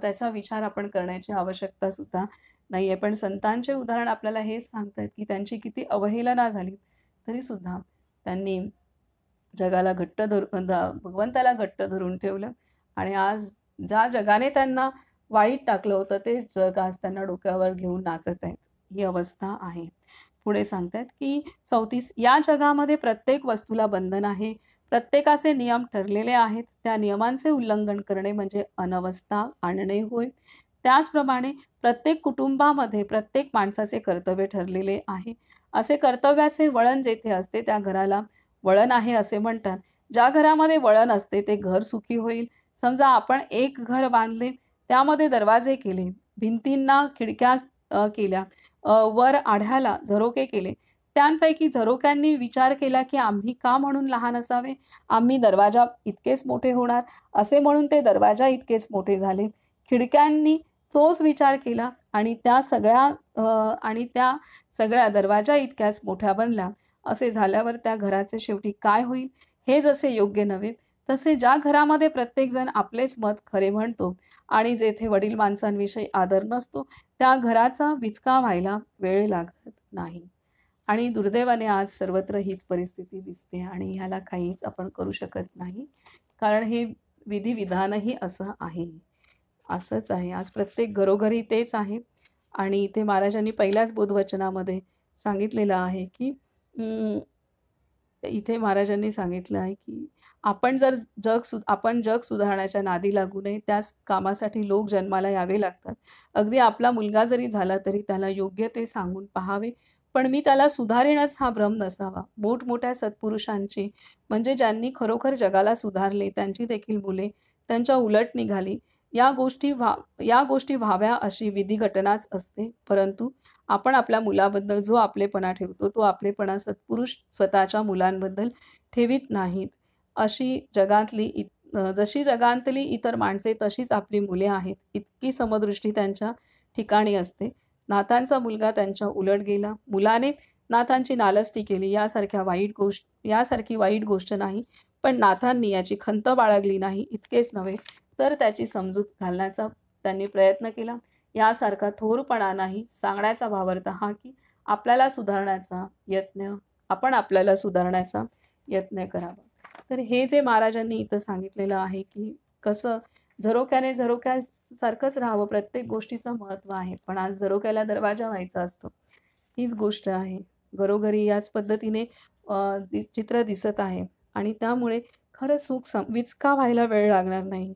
त्याचा विचार आपण करण्याची आवश्यकता सुद्धा नाहीये. पण संतांचे उदाहरण आपल्याला हेच सांगतायत, की त्यांची किती अवहेलना झाली, तरीसुद्धा त्यांनी जगाला भगवंताला घट्ट धरून ठेवलं आणि आज ज्या जगाने त्यांना वाईट टाकलं होतं तेच जग आज त्यांना डोक्यावर घेऊन नाचत आहेत. ही अवस्था आहे. पुढे सांगतायत की 34 या जगामध्ये प्रत्येक वस्तूला बंधन आहे. प्रत्येकाचे नियम ठरलेले आहेत. त्या नियमांचे उल्लंघन करणे म्हणजे अनवस्था आणणे होय. त्याचप्रमाणे प्रत्येक कुटुंबामध्ये प्रत्येक माणसाचे कर्तव्य ठरलेले आहे. असे कर्तव्याचे वळण जेथे असते त्या घराला वळण आहे असे म्हणतात. ज्या घरामध्ये वळण असते ते घर सुखी होईल. समजा आपण एक घर बांधले, त्यामध्ये दरवाजे केले, भिंतींना खिडक्या केल्या, वर आढ्याला झरोके केले. त्यांपैकी झरोक्यांनी विचार केला की आम्ही का म्हणून लहान असावे? आम्ही दरवाजा इतकेच मोठे होणार, असे म्हणून ते दरवाजा इतकेच मोठे झाले. खिडक्यांनी तोच विचार केला आणि त्या सगळ्या दरवाजा इतक्याच मोठ्या बनल्या. असे झाल्यावर त्या घराचे शेवटी काय होईल? हे जसे योग्य नव्हे, तसे ज्या घरामध्ये प्रत्येकजण आपलेच मत खरे म्हणतो आणि जेथे वडील माणसांविषयी आदर नसतो, त्या घराचा विचका व्हायला वेळ लागत नाही. आणि दुर्दैवाने आज सर्वत्र हीच परिस्थिती दिसते आणि ह्याला काहीच आपण करू शकत नाही. कारण हे विधिविधानही असं आहे. असंच आहे. आज प्रत्येक घरोघरी तेच आहे. आणि इथे महाराजांनी पहिल्याच बोधवचनामध्ये सांगितलेलं आहे की इथे महाराजांनी सांगितलं आहे की आपण जग सुधारण्याच्या नादी लागू नये. त्याच कामासाठी लोक जन्माला यावे लागतात. अगदी आपला मुलगा जरी झाला तरी त्याला योग्य ते सांगून पाहावे. पण मी त्याला सुधारेनच हा भ्रम नसावा. मोठमोठ्या सत्पुरुषांची म्हणजे ज्यांनी खरोखर जगाला सुधारले त्यांची देखील मुले त्यांच्या उलट निघाली. या गोष्टी व्हाव्या अशी विधी घटनाच असते. परंतु आपण आपल्या मुलाबद्दल जो आपलेपणा ठेवतो तो आपलेपणा सत्पुरुष स्वतःच्या मुलांबद्दल ठेवीत नाहीत. जशी जगातली इतर माणसे तशीच आपली मुले आहेत. इतकी समदृष्टी त्यांच्या ठिकाणी असते. नाथांचा मुलगा त्यांच्या उलट गेला. मुलाने नाथांची नालस्ती केली यासारखी वाईट गोष्ट नाही. पण नाथांनी याची खंत बाळगली नाही. इतकेच नव्हे तर त्याची समजूत घालण्याचा त्यांनी प्रयत्न केला. यासारखा थोरपणा नाही. सांगण्याचा भावार्थ हा की आपल्याला सुधारण्याचा यत्न करावा. तर हे जे महाराजांनी इथं सांगितलेलं आहे की कसं झरोक्यासारखंच राहावं. प्रत्येक गोष्टीचं महत्त्व आहे. पण आज झरोक्याला दरवाजा व्हायचा असतो. हीच गोष्ट आहे. घरोघरी याच पद्धतीने चित्र दिसत आहे आणि त्यामुळे खरं विचका व्हायला वेळ लागणार नाही.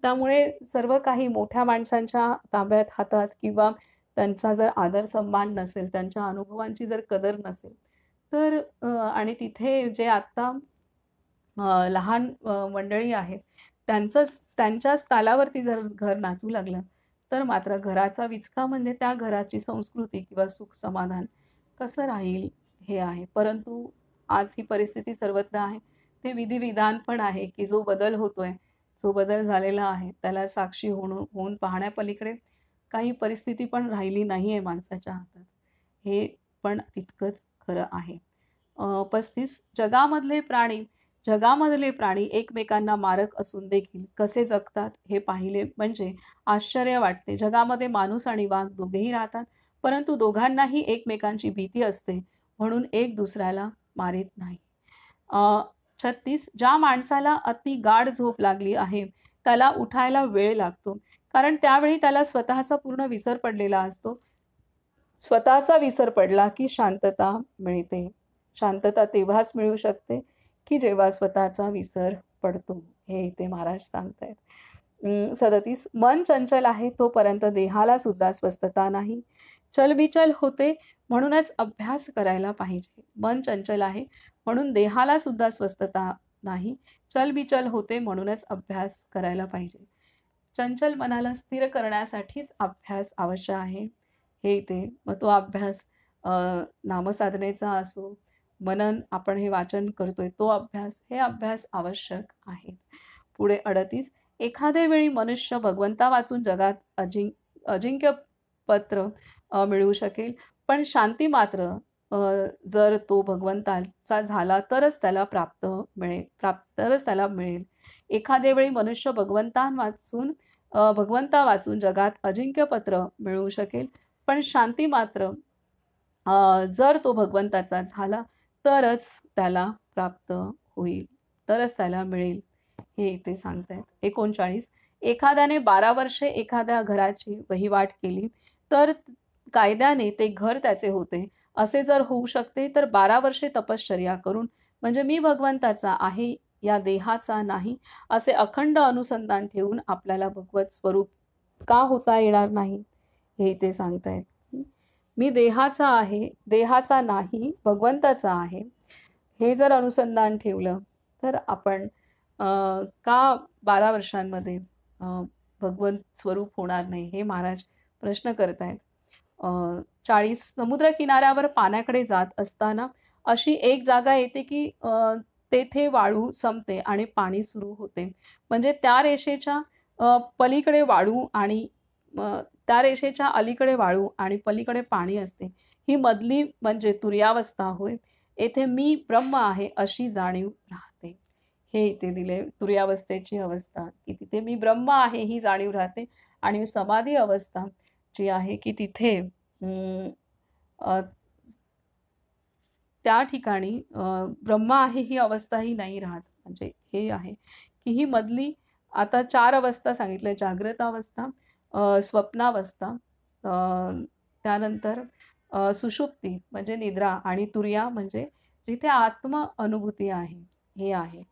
त्यामुळे सर्व काही मोठ्या माणसांच्या ताब्यात हातात किंवा त्यांचा जर आदर सन्मान नसेल, त्यांच्या अनुभवांची जर कदर नसेल तर आणि तिथे जे आत्ता लहान मंडळी आहेत त्यांच्याच तालावरती जर घर नाचू लागलं तर मात्र घराचा विचका म्हणजे त्या घराची संस्कृती किंवा सुख समाधान कसं राहील हे आहे. परंतु आज ही परिस्थिती सर्वत्र आहे. ते विधिविधान पण आहे की जो बदल झालेला आहे त्याला साक्षी होऊन पाहण्यापलीकडे काही परिस्थिती पण राहिली नाही आहे माणसाच्या हातात. हे पण तितकंच खरं आहे. 35 जगामधले प्राणी एकमेकांना मारक असून देखील कसे जगतात हे पाहिले म्हणजे आश्चर्य वाटते. जगामध्ये माणूस आणि वाघ दोघेही राहतात, परंतु दोघांनाही एकमेकांची भीती असते म्हणून एक दुसऱ्याला मारीत नाही. 36 ज्या माणसाला अति गाढ झोप लागली आहे त्याला उठायला वेळ लागतो, कारण त्यावेळी त्याला स्वतःचा पूर्ण विसर पडलेला असतो. स्वतःचा विसर पडला की शांतता मिळते. शांतता तेव्हाच मिळू शकते की जेव्हा स्वतःचा विसर पडतो. हे इथे महाराज सांगतायत. 37 मन चंचल आहे तोपर्यंत देहाला सुद्धा स्वस्थता नाही. चलबिचल होते म्हणूनच अभ्यास करायला पाहिजे. मन चंचल आहे म्हणून देहाला सुद्धा स्वस्थता नाही. चलबिचल होते म्हणूनच अभ्यास करायला पाहिजे. चंचल मनाला स्थिर करण्यासाठीच अभ्यास आवश्यक आहे. हे इथे मग तो अभ्यास नामसाधनेचा असो, मनन आपण हे वाचन करतोय तो हे अभ्यास आवश्यक आहेत. पुढे 38 एखाद्या वेळी मनुष्य भगवंता वाचून जगात अजिंक्य पत्र मिळवू शकेल, पण शांती मात्र जर तो भगवंताचा झाला तरच त्याला मिळेल. एखाद्या वेळी मनुष्य भगवंता वाचून जगात अजिंक्य पत्र मिळवू शकेल, पण शांती मात्र जर तो भगवंताचा झाला तरच त्याला प्राप्त होईल तरच त्याला मिळेल, हे इथे सांगतायत. 39 एखाद्याने 12 वर्षे एखाद्या घराची वहिवाट केली तर कायद्याने ते घर त्याचे होते. असे जर होऊ शकते तर 12 वर्षे तपश्चर्या करून म्हणजे मी भगवंताचा आहे या देहाचा नाही असे अखंड अनुसंधान ठेवून आपल्याला भगवत स्वरूप का होता येणार नाही, हे इथे सांगतायत. मी देहाचा आहे, देहाचा नाही, भगवंताचा आहे. हे जर अनुसंधान ठेवलं तर आपण का 12 वर्षांमध्ये भगवंत स्वरूप होणार नाही, हे महाराज प्रश्न करतायत. 40 समुद्र किनाऱ्यावर पाण्याकडे जात असताना अशी एक जागा येते की तेथे वाळू संपते आणि पाणी सुरू होते. म्हणजे त्या रेषेच्या पलीकडे वाळू आणि त्या रेषेच्या अलीकडे वाळू आणि पलीकडे पाणी असते. ही मधली म्हणजे तुर्यावस्था होय. येथे मी ब्रह्म आहे अशी जाणीव राहते. हे इथे दिले तुर्यावस्थेची अवस्था, की तिथे मी ब्रह्म आहे ही जाणीव राहते. आणि समाधी अवस्था जी आहे की तिथे अ, त्या ठिकाणी ब्रह्म आहे ही अवस्थाही नाही राहत. म्हणजे हे आहे की ही मधली आता 4 अवस्था सांगितल्या. जागृत अवस्था, स्वप्नावस्था, अ, त्यानंतर सुषुप्ती म्हणजे निद्रा आणि तुर्या म्हणजे जिथे आत्म अनुभूती आहे, हे आहे.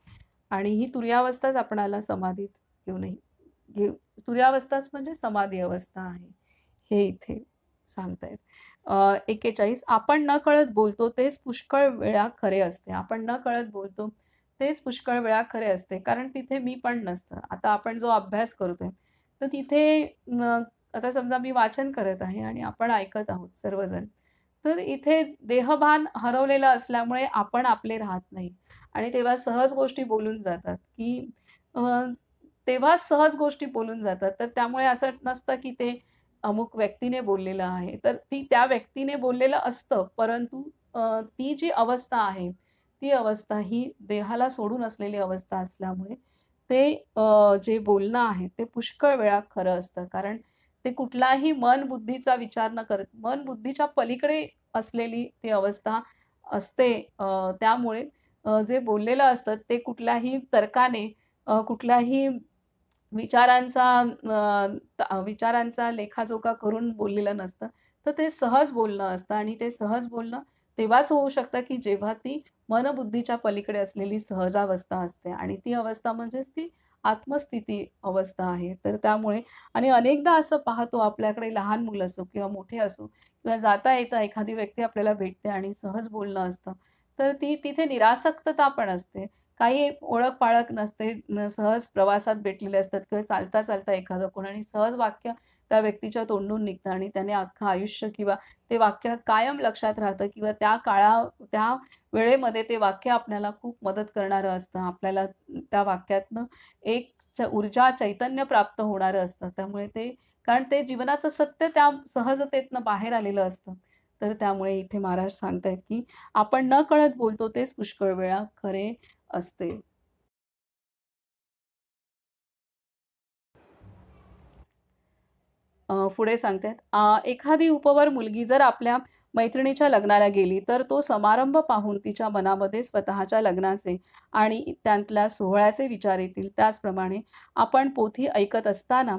आणि ही तुर्यावस्थाच आपणाला समाधीत घेऊ तुर्यावस्थाच म्हणजे समाधी अवस्था आहे, हे इथे सांगतायत. 41 आपण नकळत बोलतो तेच पुष्कळ वेळा खरे असते. आपण नकळत बोलतो तेच पुष्कळ वेळा खरे असते. कारण तिथे मी पण नसतं. आता आपण जो अभ्यास करतोय, तर तिथे आता समजा मी वाचन करत आहे आणि आपण ऐकत आहोत सर्वजण. तर इथे देहभान हरवलेलं असल्यामुळे आपण आपले राहत नाही आणि तेव्हा सहज गोष्टी बोलून जातात, की अ, तेव्हा सहज गोष्टी बोलून जातात. तर त्यामुळे असं नसतं, की ते अमुक व्यक्तीने बोललेलं आहे. तर ती त्या व्यक्तीने बोललेलं असतं, परंतु ती जी अवस्था आहे, ती अवस्था ही देहाला सोडून असलेली अवस्था असल्यामुळे ते जे बोलणं आहे, ते पुष्कळ वेळा खरं असतं. कारण ते कुठलाही मन बुद्धीचा विचार न करत मन बुद्धीच्या पलीकडे असलेली ती अवस्था असते. त्यामुळे जे बोललेलं असतं ते कुठल्याही तर्काने कुठल्याही विचारांचा लेखाजोखा करून बोललेलं नसतं. तर ते सहज बोलणं असतं आणि ते सहज बोलणं तेव्हाच होऊ शकतं, की जेव्हा ती मनबुद्धीच्या पलीकडे असलेली सहजावस्था असते आणि ती अवस्था म्हणजेच ती आत्मस्थिती अवस्था आहे. तर त्यामुळे आणि अनेकदा असं पाहतो आपल्याकडे लहान मुलं असो किंवा मोठे असो किंवा जाता-येता एखादी व्यक्ती आपल्याला भेटते आणि सहज बोलणं असतं. तर ती तिथे निरासक्तता पण असते. काही ओळख-पाळख नसते. सहज प्रवासात भेटलेले असतात किंवा चालता-चालता एखादं कोण आणि सहज वाक्य त्या व्यक्तीच्या तोंडून निघतं आणि त्याने अख्खं आयुष्य किंवा ते वाक्य कायम लक्षात राहतं किंवा त्या वेळेमध्ये ते वाक्य आपल्याला खूप मदत करणारं असतं. आपल्याला त्या वाक्यातनं एक ऊर्जा, चैतन्य प्राप्त होणारं असतं. त्यामुळे ते कारण ते जीवनाचं सत्य त्या सहजतेतनं बाहेर आलेलं असतं. तर त्यामुळे इथे महाराज सांगतायत, की आपण नकळत बोलतो तेच पुष्कळ वेळा खरे असते. पुढे सांगतायत, एखादी उपवर मुलगी जर आपल्या मैत्रिणीच्या लग्नाला गेली, तर तो समारंभ पाहून तिच्या मनामध्ये स्वतःच्या लग्नाचे आणि त्यातल्या सोहळ्याचे विचार येतील. त्याचप्रमाणे आपण पोथी ऐकत असताना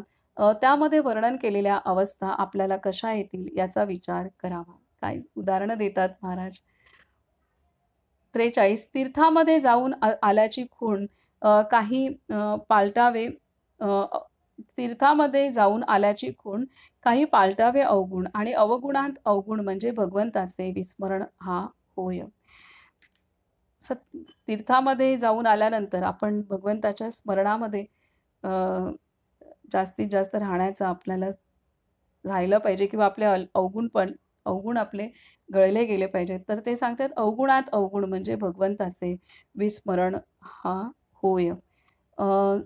त्यामध्ये वर्णन केलेल्या अवस्था आपल्याला कशा येतील याचा विचार करावा. काही उदाहरणं देतात महाराज. 43 तीर्थामध्ये जाऊन आल्याची खूण काही पालटावे अ, अ, तीर्थामध्ये जाऊन आल्याची खूण काही पालटावे अवगुण आणि अवगुणांत अवगुण म्हणजे भगवंताचे विस्मरण हा होय. तीर्थामध्ये जाऊन आल्यानंतर आपण भगवंताच्या स्मरणामध्ये अ, जास्तीत जास्त राहण्याचं आपल्याला राहिलं पाहिजे किंवा आपले अवगुण आपले गळले गेले पाहिजेत. तर ते सांगतात अवगुणात अवगुण म्हणजे भगवंताचे विस्मरण हा होय.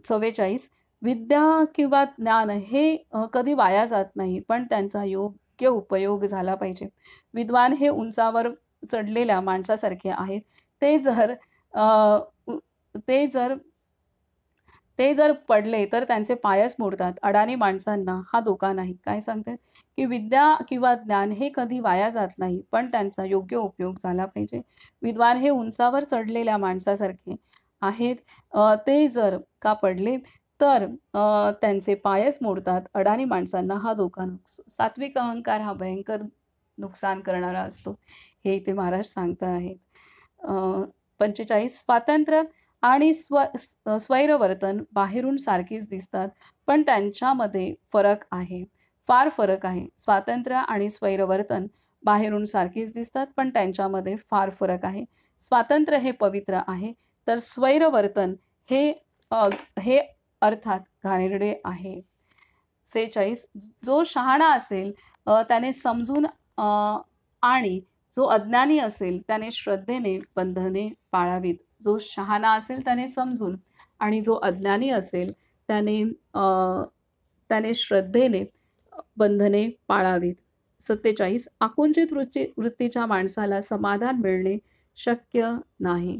44 विद्या किंवा ज्ञान हे कधी वाया जात नाही, पण त्यांचा योग्य उपयोग झाला पाहिजे. विद्वान हे उंचावर चढलेल्या माणसासारखे आहेत. ते जर अ, उ ते जर ते जर पडले तर त्यांचे पायच मोडतात. अडाणी माणसांना हा धोका नाही. काय सांगतात, की विद्या किंवा ज्ञान हे कधी वाया जात नाही, पण त्यांचा योग्य उपयोग झाला पाहिजे. विद्वान हे उंचावर चढलेल्या माणसासारखे आहेत ते जर का पडले तर त्यांचे पायच मोडतात. अडाणी माणसांना हा धोका सात्विक अहंकार हा भयंकर नुकसान करणारा असतो. हे इथे महाराज सांगत आहेत. 45 स्वातंत्र्य आणि स्वैरवर्तन बाहेरून सारखीच दिसतात, पण त्यांच्यामध्ये फरक आहे. फार फरक आहे. स्वातंत्र्य आणि स्वैरवर्तन बाहेरून सारखीच दिसतात, पण त्यांच्यामध्ये फार फरक आहे. स्वातंत्र्य हे पवित्र आहे, तर स्वैरवर्तन हे हे अर्थात घाणेरडे आहे. 46 जो शहाणा असेल त्याने समजून आणि जो अज्ञानी असेल त्याने श्रद्धेने बंधने पाळावीत. जो शहाणा असेल त्याने समजून आणि जो अज्ञानी असेल त्याने त्याने श्रद्धेने बंधने पाळावीत. 47 आकुंचित वृत्तीच्या माणसाला समाधान मिळणे शक्य नाही.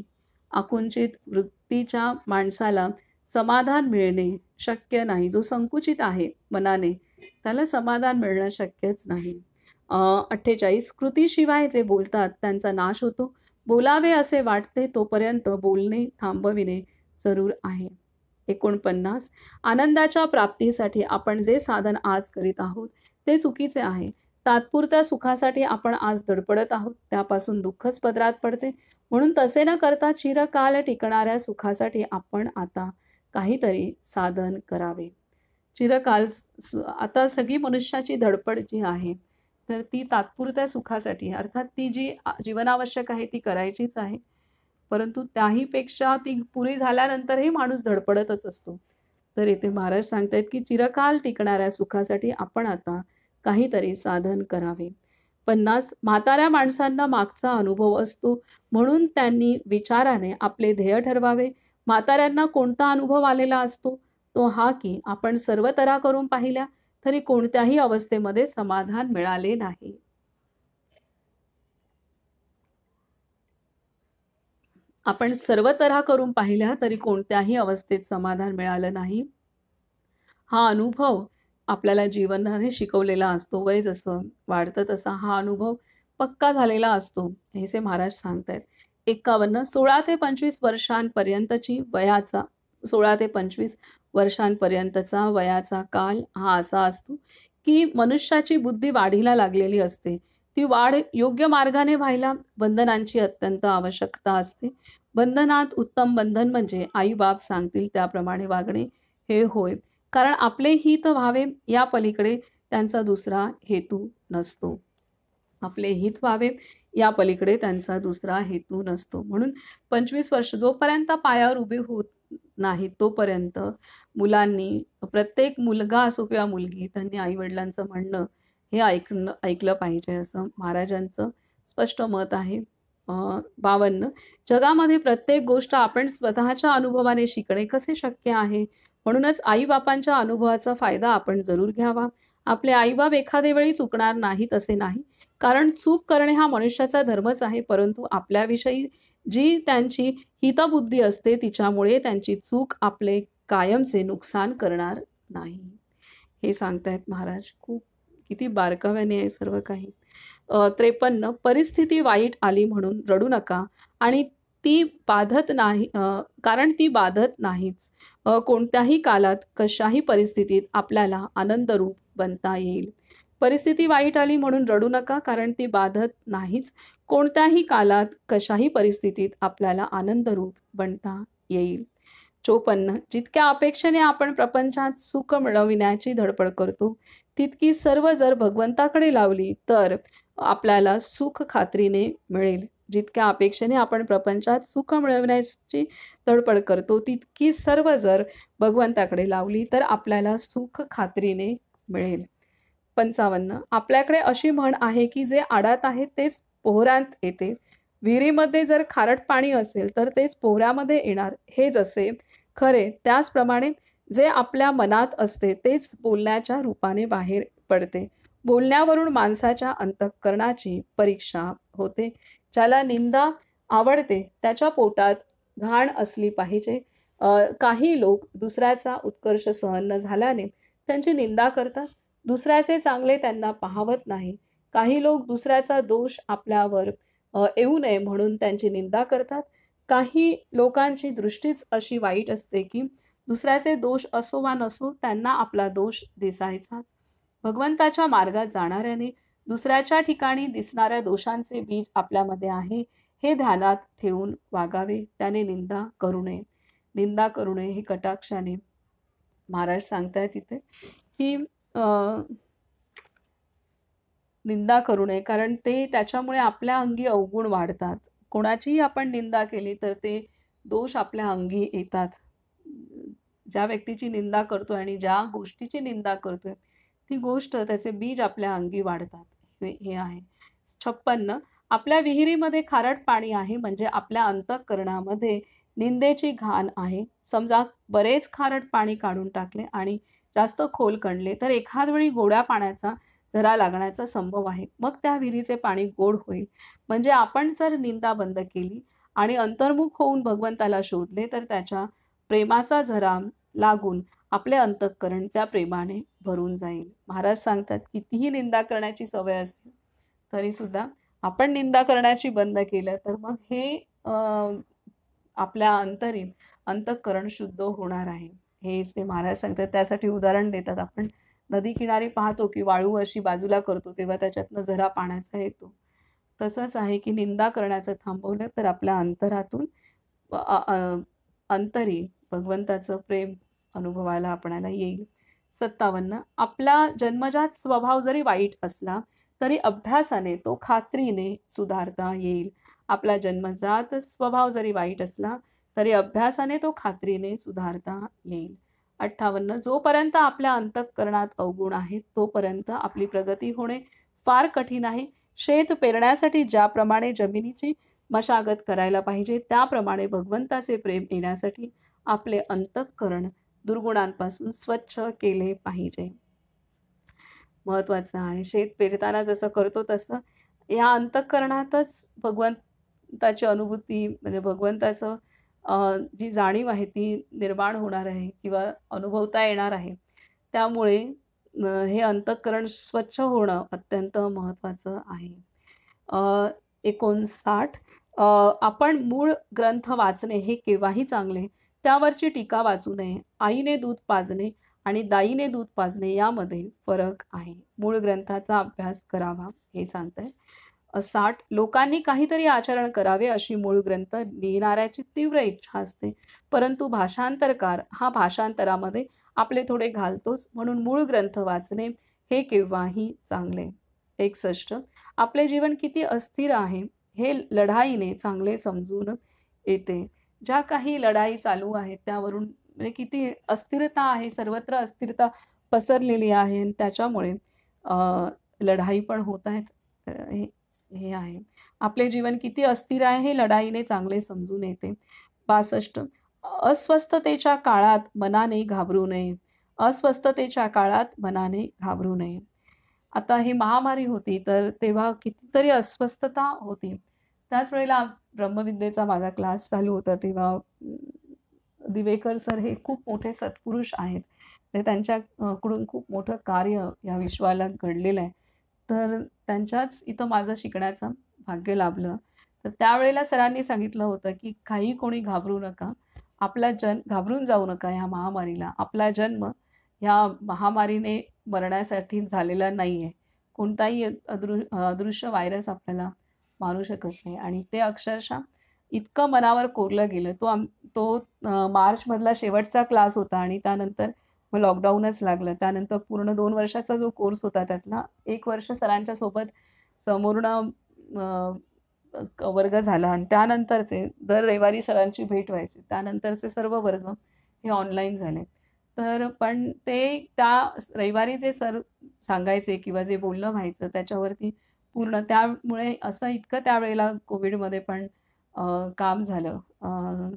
आकुंचित वृत्तीच्या माणसाला समाधान मिळणे शक्य नाही. जो संकुचित आहे मनाने त्याला समाधान मिळणं शक्यच नाही. 48 कृतीशिवाय जे बोलतात त्यांचा नाश होतो. बोलावे असे वाटते तोपर्यंत बोलणे थांबविणे जरूर आहे. 49 आनंदाच्या प्राप्तीसाठी आपण जे साधन आज करीत आहोत ते चुकीचे आहे. तात्पुरत्या सुखासाठी आपण आज धडपडत आहोत, त्यापासून दुःखच पदरात पडते. म्हणून तसे न करता चिरकाल टिकणाऱ्या सुखासाठी आपण आता काहीतरी साधन करावे. चिरकाल आता सगळी मनुष्याची धडपड जी आहे तर ती तात्पुरत्या सुखासाठी, अर्थात ती जी जीवनावश्यक आहे ती करायचीच आहे, परंतु त्याहीपेक्षा ती पुरी झाल्यानंतरही माणूस धडपडतच असतो. तर इथे महाराज सांगतायत की चिरकाल टिकणाऱ्या सुखासाठी आपण आता काहीतरी साधन करावे. 50 म्हाताऱ्या माणसांना मागचा अनुभव असतो, म्हणून त्यांनी विचाराने आपले ध्येय ठरवावे. म्हाताऱ्यांना कोणता अनुभव आलेला असतो? तो हा की आपण सर्व तऱ्हा करून पाहिल्या तरी कोणत्याही अवस्थेमध्ये समाधान मिळाले नाही. आपण सर्व तऱ्हा करून पाहिल्या तरी कोणत्याही अवस्थेत समाधान मिळालं नाही. हा अनुभव आपल्याला जीवनाने शिकवलेला असतो. वय जसं वाढतं तसा हा अनुभव पक्का झालेला असतो, हे महाराज सांगतायत. 51 16 ते 25 वर्षांपर्यंतची वयाचा 16 ते 25 वर्षांपर्यंतचा वयाचा काल हा असा असतो की मनुष्याची बुद्धी वाढीला लागलेली असते. ती वाढ योग्य मार्गाने व्हायला बंधनांची अत्यंत आवश्यकता असते. बंधनात उत्तम बंधन म्हणजे आई-बाप सांगतील त्याप्रमाणे वागणे हे होय. कारण आपले हित व्हावे या पलीकडे त्यांचा दुसरा हेतू नसतो. आपले हित व्हावे या पलीकडे त्यांचा दुसरा हेतू नसतो. म्हणून 25 वर्ष जोपर्यंत पायावर उभे होत नाही तोपर्यंत मुलांनी, प्रत्येक मुलगा असो किंवा मुलगी, त्यांनी आईवडिलांचं म्हणणं हे ऐकलं पाहिजे असं महाराजांचं स्पष्ट मत आहे. 52 जगामध्ये प्रत्येक गोष्ट आपण स्वतःच्या अनुभवाने शिकणे कसे शक्य आहे? म्हणूनच आईबापांच्या अनुभवाचा फायदा आपण जरूर घ्यावा. आपले आईबाप एखादे वेळी चुकणार नाहीत असे नाही, कारण चूक करणे हा मनुष्याचा धर्मच आहे, परंतु आपल्याविषयी जी त्यांची हितबुद्धी असते तिच्यामुळे त्यांची चूक आपले कायमचे नुकसान करणार नाही. हे सांगतायत महाराज. खूप किती बारकाव्याने आहे सर्व काही. 53 परिस्थिती वाईट आली म्हणून रडू नका आणि ती बाधत नाही, कारण ती बाधत नाहीच. कोणत्याही कालात कशाही परिस्थितीत आपल्याला आनंदरूप बनता येईल. परिस्थिती वाईट आली म्हणून रडू नका, कारण ती बाधत नाहीच. कोणत्याही कालात कशाही परिस्थितीत आपल्याला आनंदरूप बनता येईल. 54 जितक्या अपेक्षेने आपण प्रपंचात सुख मिळविण्याची धडपड करतो तितकी सर्व जर भगवंताकडे लावली तर आपल्याला सुख खात्रीने मिळेल. जितक्या अपेक्षेने आपण प्रपंचात सुख मिळवण्याची धडपड करतो तितकी सर्व जर भगवंताकडे लावली तर आपल्याला सुख खात्रीने मिळेल. 55 आपल्याकडे अशी म्हण आहे की जे आडात आहे तेच पोहरात येते. विहिरीमध्ये जर खारट पाणी असेल तर तेच पोहऱ्यामध्ये येणार. हे जसे खरे त्याचप्रमाणे जे आपल्या मनात असते तेच बोलण्याच्या रूपाने बाहेर पडते. बोलण्यावरून माणसाच्या अंतःकरणाची परीक्षा होते. ज्याला निंदा आवडते त्याच्या पोटात घाण असली पाहिजे. काही लोक दुसऱ्याचा उत्कर्ष सहन न झाल्याने त्यांची निंदा करतात. दुसऱ्याचे चांगले त्यांना पाहवत नाही. काही लोक दुसऱ्याचा दोष आपल्यावर येऊ नये म्हणून त्यांची निंदा करतात. काही लोकांची दृष्टीच अशी वाईट असते की दुसऱ्याचे दोष असो वा नसो त्यांना आपला दोष दिसायचाच. भगवंताच्या मार्गात जाणाऱ्याने दुसऱ्याच्या ठिकाणी दिसणाऱ्या दोषांचे बीज आपल्यामध्ये आहे हे ध्यानात ठेवून वागावे. त्याने निंदा करू नये. निंदा करू नये हे कटाक्षाने महाराज सांगतायत तिथे की निंदा करू नये, कारण ते त्याच्यामुळे आपल्या अंगी अवगुण वाढतात. कोणाचीही आपण निंदा केली तर ते दोष आपल्या अंगी येतात. ज्या व्यक्तीची निंदा करतोय आणि ज्या गोष्टीची निंदा करतोय ती गोष्ट त्याचे बीज आपल्या अंगी वाढतात. हे आहे. 56 आपल्या विहिरीमध्ये खारट पाणी आहे म्हणजे आपल्या अंतःकरणामध्ये निंदेची घाण आहे. समजा बरेच खारट पाणी काढून टाकले आणि जास्त खोल खणले तर एखाद वेळी गोड्या पाण्याचा झरा लागण्याचा संभव आहे. मग त्या विहिरीचे पाणी गोड होईल. म्हणजे आपण जर निंदा बंद केली आणि अंतर्मुख होऊन भगवंताला शोधले तर त्याच्या प्रेमाचा झरा लागून आपले अंतःकरण त्या प्रेमाने भरून जाईल. महाराज सांगतात कितीही निंदा करण्याची सवय असेल तरी सुद्धा आपण निंदा करण्याची बंद केलं तर मग हे आपल्या अंतःकरण शुद्ध होणार आहे. हेच ते महाराज सांगतात. त्यासाठी उदाहरण देतात. आपण नदी किनारी पाहतो की वाळू अशी बाजूला करतो तेव्हा त्याच्यातनं झरा पाण्याचा येतो. तसंच आहे की निंदा करण्याचं थांबवलं तर आपल्या अंतरातून अंतरी भगवंताचं प्रेम अनुभवायला आपणाला येईल. 57 आपला जन्मजात स्वभाव जरी वाईट असला तरी अभ्यासाने तो खात्रीने सुधारता येईल. आपला जन्मजात स्वभाव जरी वाईट असला तरी अभ्यासाने तो खात्रीने सुधारता येईल. 58 जोपर्यंत आपल्या अंतःकरणात अवगुण आहेत तोपर्यंत आपली प्रगती होणे फार कठीण आहे. शेत पेरण्यासाठी ज्याप्रमाणे जमिनीची मशागत करायला पाहिजे त्याप्रमाणे भगवंताचे प्रेम येण्यासाठी आपले अंतःकरण दुर्गुणांपासून स्वच्छ केले पाहिजे. महत्वाचं आहे. शेत पेरताना जसं करतो तसं या अंतःकरणातच भगवंताची अनुभूती म्हणजे भगवंताचं जी जाणीव आहे ती निर्माण होणार आहे किंवा अनुभवता येणार आहे. त्यामुळे हे अंतःकरण स्वच्छ होणं अत्यंत महत्त्वाचं आहे. 59 आपण मूळ ग्रंथ वाचणे हे केव्हाही चांगले. त्यावरची टीका वाचू नये. आईने दूध पाजणे आणि दाईने दूध पाजणे यामध्ये फरक आहे. मूळ ग्रंथाचा अभ्यास करावा हे सांगताय. 60 लोकांनी काहीतरी आचरण करावे अशी मूळ ग्रंथ लिहिणाऱ्याची तीव्र इच्छा असते. परंतु भाषांतरकार हा भाषांतरामध्ये आपले थोडे घालतोच म्हणून मूळ ग्रंथ वाचणे हे केव्हाही चांगले. 61 आपले जीवन किती अस्थिर आहे हे लढाईने चांगले समजून येते. ज्या काही लढाई चालू आहेत त्यावरून म्हणजे किती अस्थिरता आहे, सर्वत्र अस्थिरता पसरलेली आहे आणि त्याच्यामुळे लढाई पण होत आहेत. हे आहे. आपले जीवन किती अस्थिर आहे हे लढाईने चांगले समजून येते. 62 अस्वस्थतेच्या काळात मनाने घाबरू नये. अस्वस्थतेच्या काळात मनाने घाबरू नये. आता ही महामारी होती तर तेव्हा कितीतरी अस्वस्थता होती. त्याच वेळेला ब्रह्मविद्येचा माझा क्लास चालू होता तेव्हा दिवेकर सर हे खूप मोठे सत्पुरुष आहेत. म्हणजे त्यांच्याकडून खूप मोठं कार्य या विश्वाला घडलेलं आहे. तर त्यांच्याच इथं माझं शिकण्याचं भाग्य लाभलं. तर त्यावेळेला सरांनी सांगितलं होतं की काही कोणी घाबरू नका. घाबरून जाऊ नका ह्या महामारीला. आपला जन्म ह्या महामारीने मरण्यासाठी झालेला नाही आहे. कोणताही अदृश्य व्हायरस आपल्याला मारू शकत नाही आणि ते अक्षरशः इतकं मनावर कोरलं गेलं. तो मार्चमधला शेवटचा क्लास होता आणि त्यानंतर मग लॉकडाऊनच लागलं. त्यानंतर पूर्ण 2 वर्षाचा जो कोर्स होता त्यातला 1 वर्ष सरांच्या सोबत संपूर्ण वर्ग झाला आणि त्यानंतरचे दर रविवारी सरांची भेट व्हायची. त्यानंतरचे सर्व वर्ग हे ऑनलाईन झाले. तर पण ते त्या रविवारी जे सर सांगायचे किंवा जे बोलणं व्हायचं त्याच्यावरती पूर्ण त्यामुळे असं इतकं त्यावेळेला कोविडमध्ये पण काम झालं.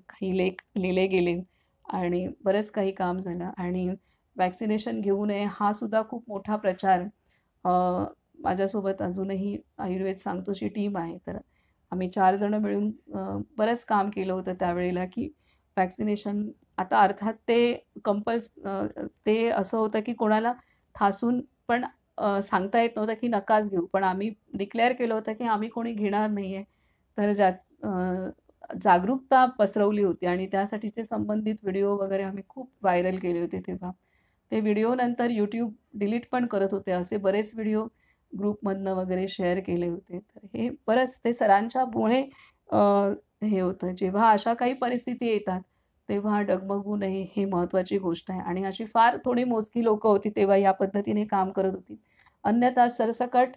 काही लेख लिहिले गेले आणि बरंच काही काम झालं आणि वॅक्सिनेशन घेऊ नये हा सुद्धा खूप मोठा प्रचार माझ्यासोबत अजूनही आयुर्वेद सांगतोची टीम आहे. तर आम्ही 4 जण मिळून बरंच काम केलं होतं त्यावेळेला की वॅक्सिनेशन आता अर्थात ते असं होतं की कोणाला ठासून पण सांगता येत नव्हतं की नकाच घेऊ. पण आम्ही डिक्लेअर केलं होतं की आम्ही कोणी घेणार नाही आहे. तर जागरूकता पसरवली होती आणि त्यासाठीचे संबंधित व्हिडिओ वगैरे आम्ही खूप व्हायरल केले होते तेव्हा. ते व्हिडिओ नंतर YouTube डिलीट पण करत होते. असे बरेच व्हिडिओ ग्रुपमधनं वगैरे शेअर केले होते. तर हे बरंच ते सरांच्यामुळे अ, हे होतं. जेव्हा अशा काही परिस्थिती येतात, तेव्हा डगमगू नये हे महत्त्वाची गोष्ट आहे आणि अशी फार थोडी मोजकी लोकं होती तेव्हा या पद्धतीने काम करत होती. अन्यथा सरसकट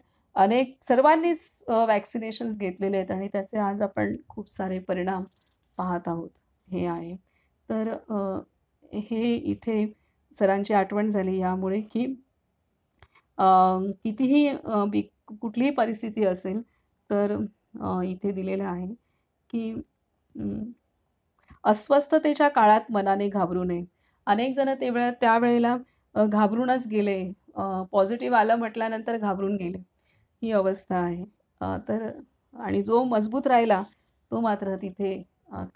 सर्वांनीच वॅक्सिनेशन्स घेतलेले आहेत आणि त्याचे आज आपण खूप सारे परिणाम पाहत आहोत. हे आहे. तर हे इथे सरांची आठवण झाली यामुळे, की अ, कितीही कुठलीही परिस्थिती असेल, तर इथे दिलेलं आहे, की अस्वस्थतेच्या काळात मनाने घाबरू नये. अनेक जण त्यावेळेला घाबरूनच गेले. पॉझिटिव्ह आलं म्हटल्यानंतर घाबरून गेले. ही अवस्था आहे. तर आणि जो मजबूत राहिला, तो मात्र तिथे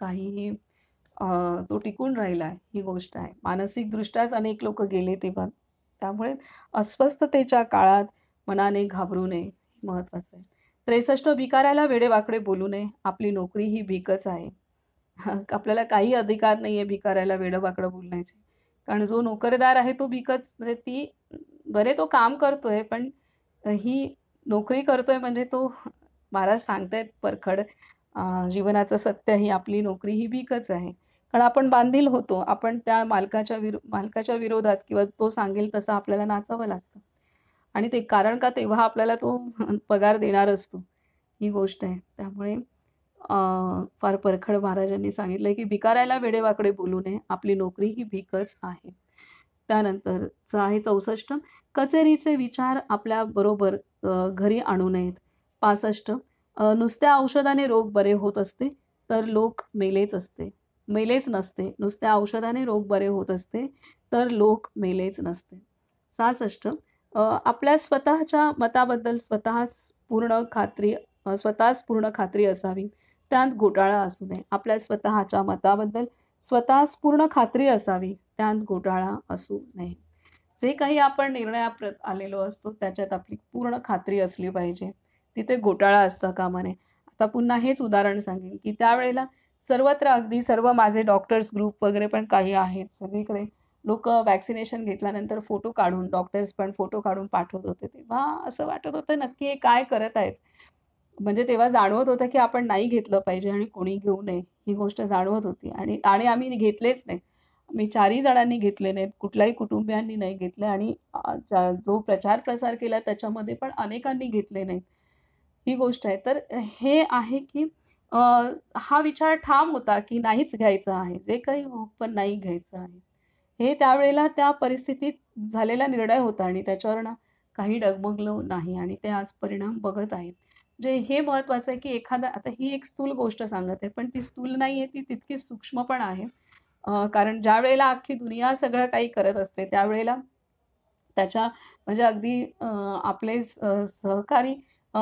काहीही अ, तो टिकून राहिला ही गोष्ट आहे. मानसिकदृष्ट्याच अनेक लोकं गेले तेव्हा. त्यामुळे अस्वस्थतेच्या काळात मनाने घाबरू नये, महत्त्वाचं आहे. 63 भिकाऱ्याला वेडेवाकडे बोलू नये. आपली नोकरी ही भीकच आहे. आपल्याला काही अधिकार नाहीये भिकाऱ्याला वेडं-वाकडं बोलण्याचे. कारण जो नोकरदार आहे तो भिकच म्हणजे भले तो काम करतोय, पण ही नोकरी करतोय म्हणजे तो महाराज सांगतायत परखड जीवनाचं सत्य ही आपली नोकरी ही भीकच आहे. कारण आपण बांधील होतो. आपण त्या मालकाच्या विरोधात किंवा तो सांगेल तसं आपल्याला नाचावं लागतं. आणि ते कारण का तेव्हा आपल्याला तो पगार देणार असतो. ही गोष्ट आहे. त्यामुळे अ, फार परखड महाराजांनी सांगितलंय, की "भिकाऱ्याला वेडेवाकडे बोलू नये. आपली नोकरी ही भीकच आहे." त्यानंतरचं आहे 64 कचेरीचे विचार आपल्याबरोबर घरी आणू नयेत. 65 नुसत्या औषधाने रोग बरे होत असते, तर लोक मेलेच असते. मेलेच नसते. नुसत्या औषधाने रोग बरे होत असते, तर लोक मेलेच नसते. 66 आपल्या स्वतःच्या मताबद्दल स्वतःच पूर्ण खात्री असावी. त्यात घोटाळा असू नये. आपल्या स्वतःच्या मताबद्दल स्वतःच पूर्ण खात्री असावी. त्यात घोटाळा असू नये. जे काही आपण निर्णयाप्रत आलेलो असतो, त्याच्यात आपली पूर्ण खात्री असली पाहिजे. तिथे घोटाळा असता कामा नये. आता पुन्हा हेच उदाहरण सांगेन, की त्यावेळेला सर्वत्र अगदी सर्व माझे डॉक्टर्स ग्रुप वगैरे पण काही आहेत. सगळीकडे लोकं व्हॅक्सिनेशन घेतल्यानंतर फोटो काढून डॉक्टर्स पण फोटो काढून पाठवत होते. तेव्हा असं वाटत होतं नक्की हे काय करत आहेत? म्हणजे तेव्हा जाणवत होतं, की आपण नाही घेतलं पाहिजे आणि कोणी घेऊ नये, ही गोष्ट जाणवत होती आणि आणि आम्ही घेतलेच नाहीत. आम्ही 4ही जणांनी घेतले नाहीत. कुठल्याही कुटुंबियांनी नाही घेतले आणि जो प्रचार-प्रसार केला त्याच्यामध्ये पण अनेकांनी घेतले नाहीत. ही गोष्ट आहे. तर हे आहे, की अ, हा विचार ठाम होता, की नाहीच घ्यायचं आहे. जे काही हो, पण नाही घ्यायचं आहे. हे त्यावेळेला त्या परिस्थितीत झालेला निर्णय होता आणि त्याच्यावरनं काही डगमगलो नाही आणि ते आज परिणाम बघत आहे. म्हणजे हे महत्वाचं आहे, की आता ही एक स्थूल गोष्ट सांगत आहे, पण ती स्थूल नाहीये, ती तितकीच सूक्ष्म पण आहे. कारण ज्यावेळेला अख्खी दुनिया सगळं काही करत असते, त्यावेळेला त्याच्या म्हणजे अगदी आपले सहकारी अ,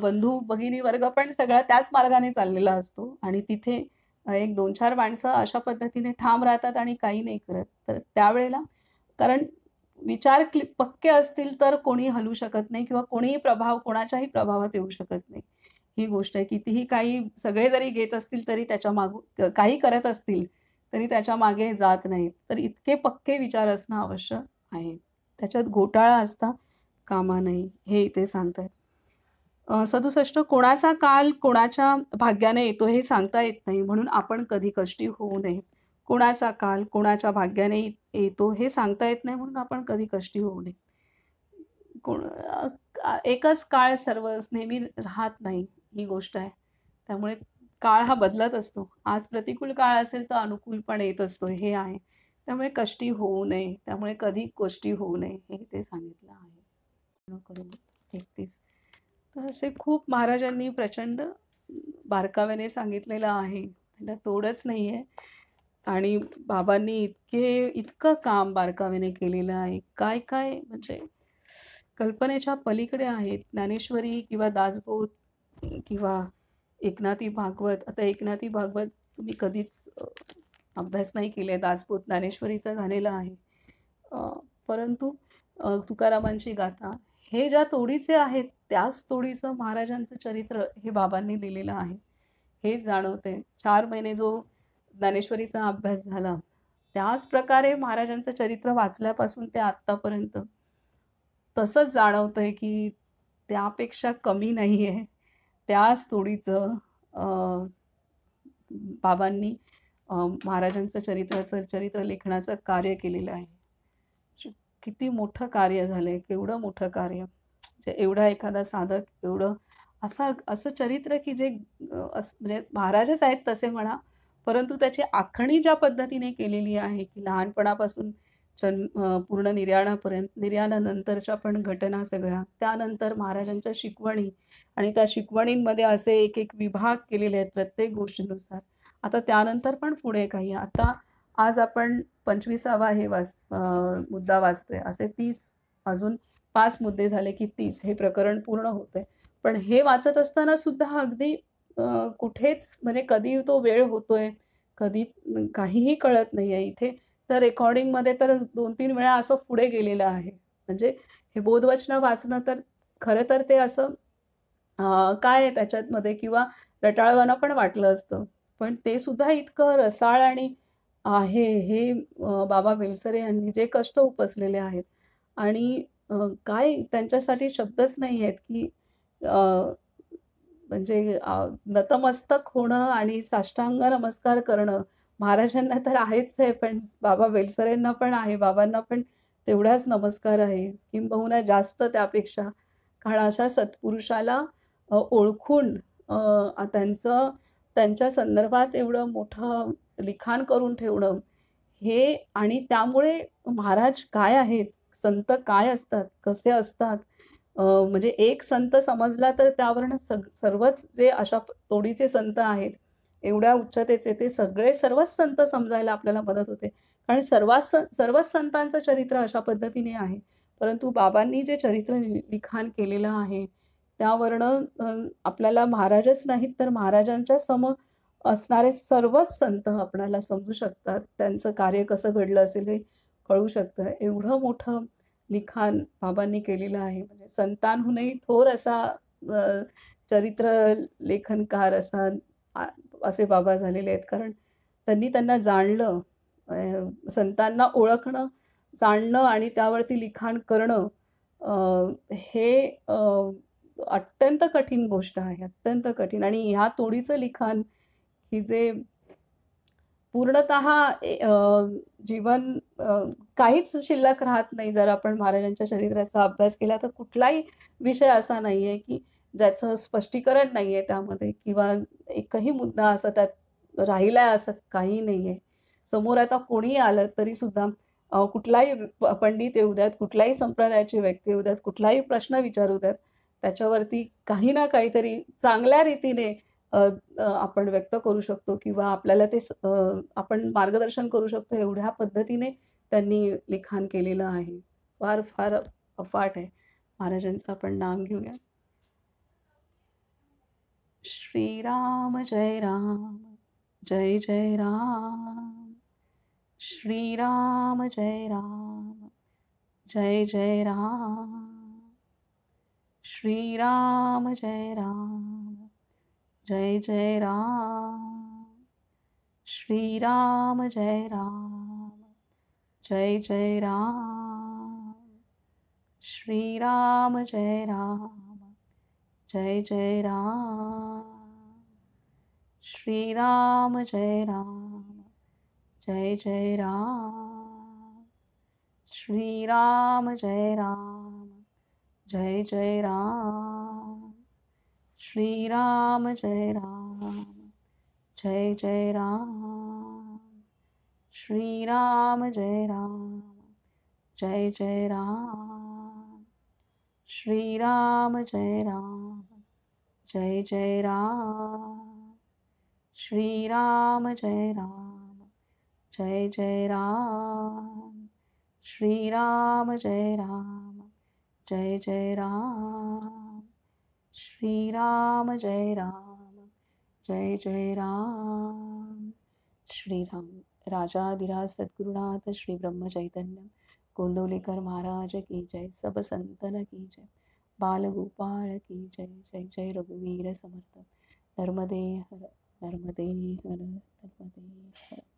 बंधू-भगिनी वर्ग पण सगळा त्याच मार्गाने चाललेला असतो आणि तिथे एक 2-4 माणसं अशा पद्धतीने ठाम राहतात आणि काही नाही करत. तर त्यावेळेला कारण विचार पक्के असतील तर कोणी हलू शकत नाही किंवा कोणाच्याही प्रभावात येऊ शकत नाही. ही गोष्ट आहे. कितीही काही सगळे जरी घेत असतील तरी काही करत असतील तरी त्याच्या मागे जात नाहीत. तर इतके पक्के विचार असणं आवश्यक आहे. त्याच्यात घोटाळा असता कामा नये हे इथे सांगतायत. 67 कोणाचा काल कोणाच्या भाग्याने येतो हे सांगता येत नाही म्हणून आपण कधी कष्टी होऊ नये. कोणाचा काल कोणाच्या भाग्याने येतो हे सांगता येत नाही म्हणून आपण कधी कष्टी होऊ नये. एकच काळ नेहमी राहत नाही, ही गोष्ट आहे. त्यामुळे काळ हा बदलत असतो. आज प्रतिकूल काळ असेल तर अनुकूल पण येत असतो, हे आहे. त्यामुळे कष्टी होऊ नये. त्यामुळे कधी गोष्टी होऊ नये, हे इथे सांगितलं आहे. पूर्ण करून 31 तर असे खूप महाराजांनी प्रचंड बारकाव्याने सांगितलेलं आहे. त्याला तोडच नाहीये आणि बाबांनी इतकं काम बारकाव्याने केलेलं आहे. काय-काय म्हणजे कल्पनेच्या पलीकडे आहेत. ज्ञानेश्वरी किंवा दासबोध किंवा एकनाथी भागवत. आता एकनाथी भागवत तुम्ही कधीच अभ्यास नाही केले. दासबोध ज्ञानेश्वरीचा झालेला आहे. अ, परंतु तुकारामांची गाथा हे ज्या तोडीचे आहेत, त्याच तोडीचं महाराजांचं चरित्र हे बाबांनी लिहिलेलं आहे. हेच जाणवते. 4 महिने जो ज्ञानेश्वरीचा अभ्यास झाला, त्याच प्रकारे महाराजांचं चरित्र वाचल्यापासून ते आत्तापर्यंत तसंच जाणवतंय, की त्यापेक्षा कमी नाहीये. त्याच तोडीचं बाबांनी महाराजांचं चरित्र लेखनाचं कार्य केलेलं आहे. किती मोठं कार्य झालंय, केवढं मोठं कार्य. म्हणजे एवढा एखादा साधक एवढं असं चरित्र, की जे म्हणजे महाराजच आहेत तसे म्हणा, परंतु त्याची आखणी ज्या पद्धतीने केलेली आहे, की लहानपणापासून पूर्ण निर्याणानंतरच्या पण घटना सगळ्या, त्यानंतर महाराजांच्या शिकवणी आणि त्या शिकवणींमध्ये असे एक विभाग केलेले आहेत प्रत्येक गोष्टीनुसार. आता त्यानंतर पण पुढे काही आता आज आपण 25वा मुद्दा वाचतोय. असे 30 अजून 5 मुद्दे झाले की 30 हे प्रकरण पूर्ण होतंय. पण हे वाचत असताना सुद्धा अगदी कुठेच म्हणजे कधी तो वेळ होतोय, कधी काहीही कळत नाहीये. इथे तर रेकॉर्डिंगमध्ये तर 2-3 वेळा असं पुढे गेलेलं आहे. म्हणजे हे बोधवचनं वाचणं तर खरं तर ते असं काय आहे त्याच्यामध्ये किंवा रटाळवाणं पण वाटलं असतं. पण ते सुद्धा इतकं रसाळ आणि आहे हे बाबा बेलसरे यांनी जे कष्ट उपसलेले आहेत आणि काय त्यांच्यासाठी शब्दच नाही आहेत, की अ, म्हणजे नतमस्तक होणं आणि साष्टांग नमस्कार करणं महाराजांना तर आहेच आहे, पण बाबा बेलसरेंना पण आहे. बाबांना पण तेवढाच नमस्कार आहे, किंबहुना जास्त त्यापेक्षा. कारण अशा सत्पुरुषाला ओळखून त्यांच्या संदर्भात एवढं मोठं लिखाण करून ठेवणं, हे आणि त्यामुळे महाराज काय आहेत, संत काय असतात, कसे असतात, म्हणजे एक संत समजला तर त्यावरनं सर्वच जे अशा तोडीचे संत आहेत, एवढ्या उच्चतेचे ते सर्वच संत समजायला आपल्याला मदत होते. कारण सर्वच संतांचं चरित्र अशा पद्धतीने आहे. परंतु बाबांनी जे चरित्र लिखाण केलेलं आहे, त्यावरनं आपल्याला महाराजच नाहीत तर महाराजांच्या असणारे सर्वच संत आपणाला समजू शकतात. त्यांचं कार्य कसं घडलं असेल हे कळू शकतं. एवढं मोठं लिखाण बाबांनी केलेलं आहे. म्हणजे संतांहूनही थोर असा अ, चरित्र लेखनकार आ असे बाबा झालेले आहेत. कारण त्यांना जाणलं, संतांना ओळखणं, जाणणं आणि त्यावरती लिखाण करणं हे अत्यंत कठीण गोष्ट आहे, अत्यंत कठीण आणि ह्या तोडीचं लिखाण की जे पूर्णतः जीवन काहीच शिल्लक राहत नाही जर आपण महाराजांच्या चरित्राचा अभ्यास केला तर कुठलाही विषय असा नाहीये की ज्याचं स्पष्टीकरण नाहीये त्यामध्ये किंवा एकही मुद्दा असा त्यात राहिलाय असं काही नाहीये. समोर आता कोणीही आलं तरी सुद्धा कुठलाही पंडित येऊ द्यात, कुठल्याही संप्रदायाची व्यक्ती येऊ द्यात, कुठलाही प्रश्न विचारू द्यात, त्याच्यावरती काही ना काहीतरी चांगल्या रीतीने अ, अ, आपण व्यक्त करू शकतो किंवा आपल्याला आपण मार्गदर्शन करू शकतो एवढ्या पद्धतीने त्यांनी लिखाण केलेलं आहे. फार अफाट आहे. महाराजांचं आपण नाम घेऊया. श्रीराम जय राम, जय जय राम. श्रीराम जय राम, जय जय राम. श्रीराम जय राम, जय जय राम. श्रीराम जय राम, जय जय राम. श्रीराम जय राम, जय जय राम. श्रीराम जय राम, जय जय राम. श्रीराम जय राम, जय जय राम. श्रीराम जय राम, जय जय राम. श्रीराम जय राम, जय जय राम. श्रीराम जय राम, जय जय राम. श्रीराम जय राम, जय जय राम. श्रीराम जय राम, जय जय राम. श्रीराम जय राम, जय जय राम. श्रीराम. राजाधिराज सद्गुरुनाथ श्री ब्रह्म चैतन्य गोंदवलेकर महाराज की जय. सब संतन की जय. बाल गोपाळ की जय. जय जय रघुवीर समर्थ. नर्मदे हर नर्मदे हर नर्मदे हर.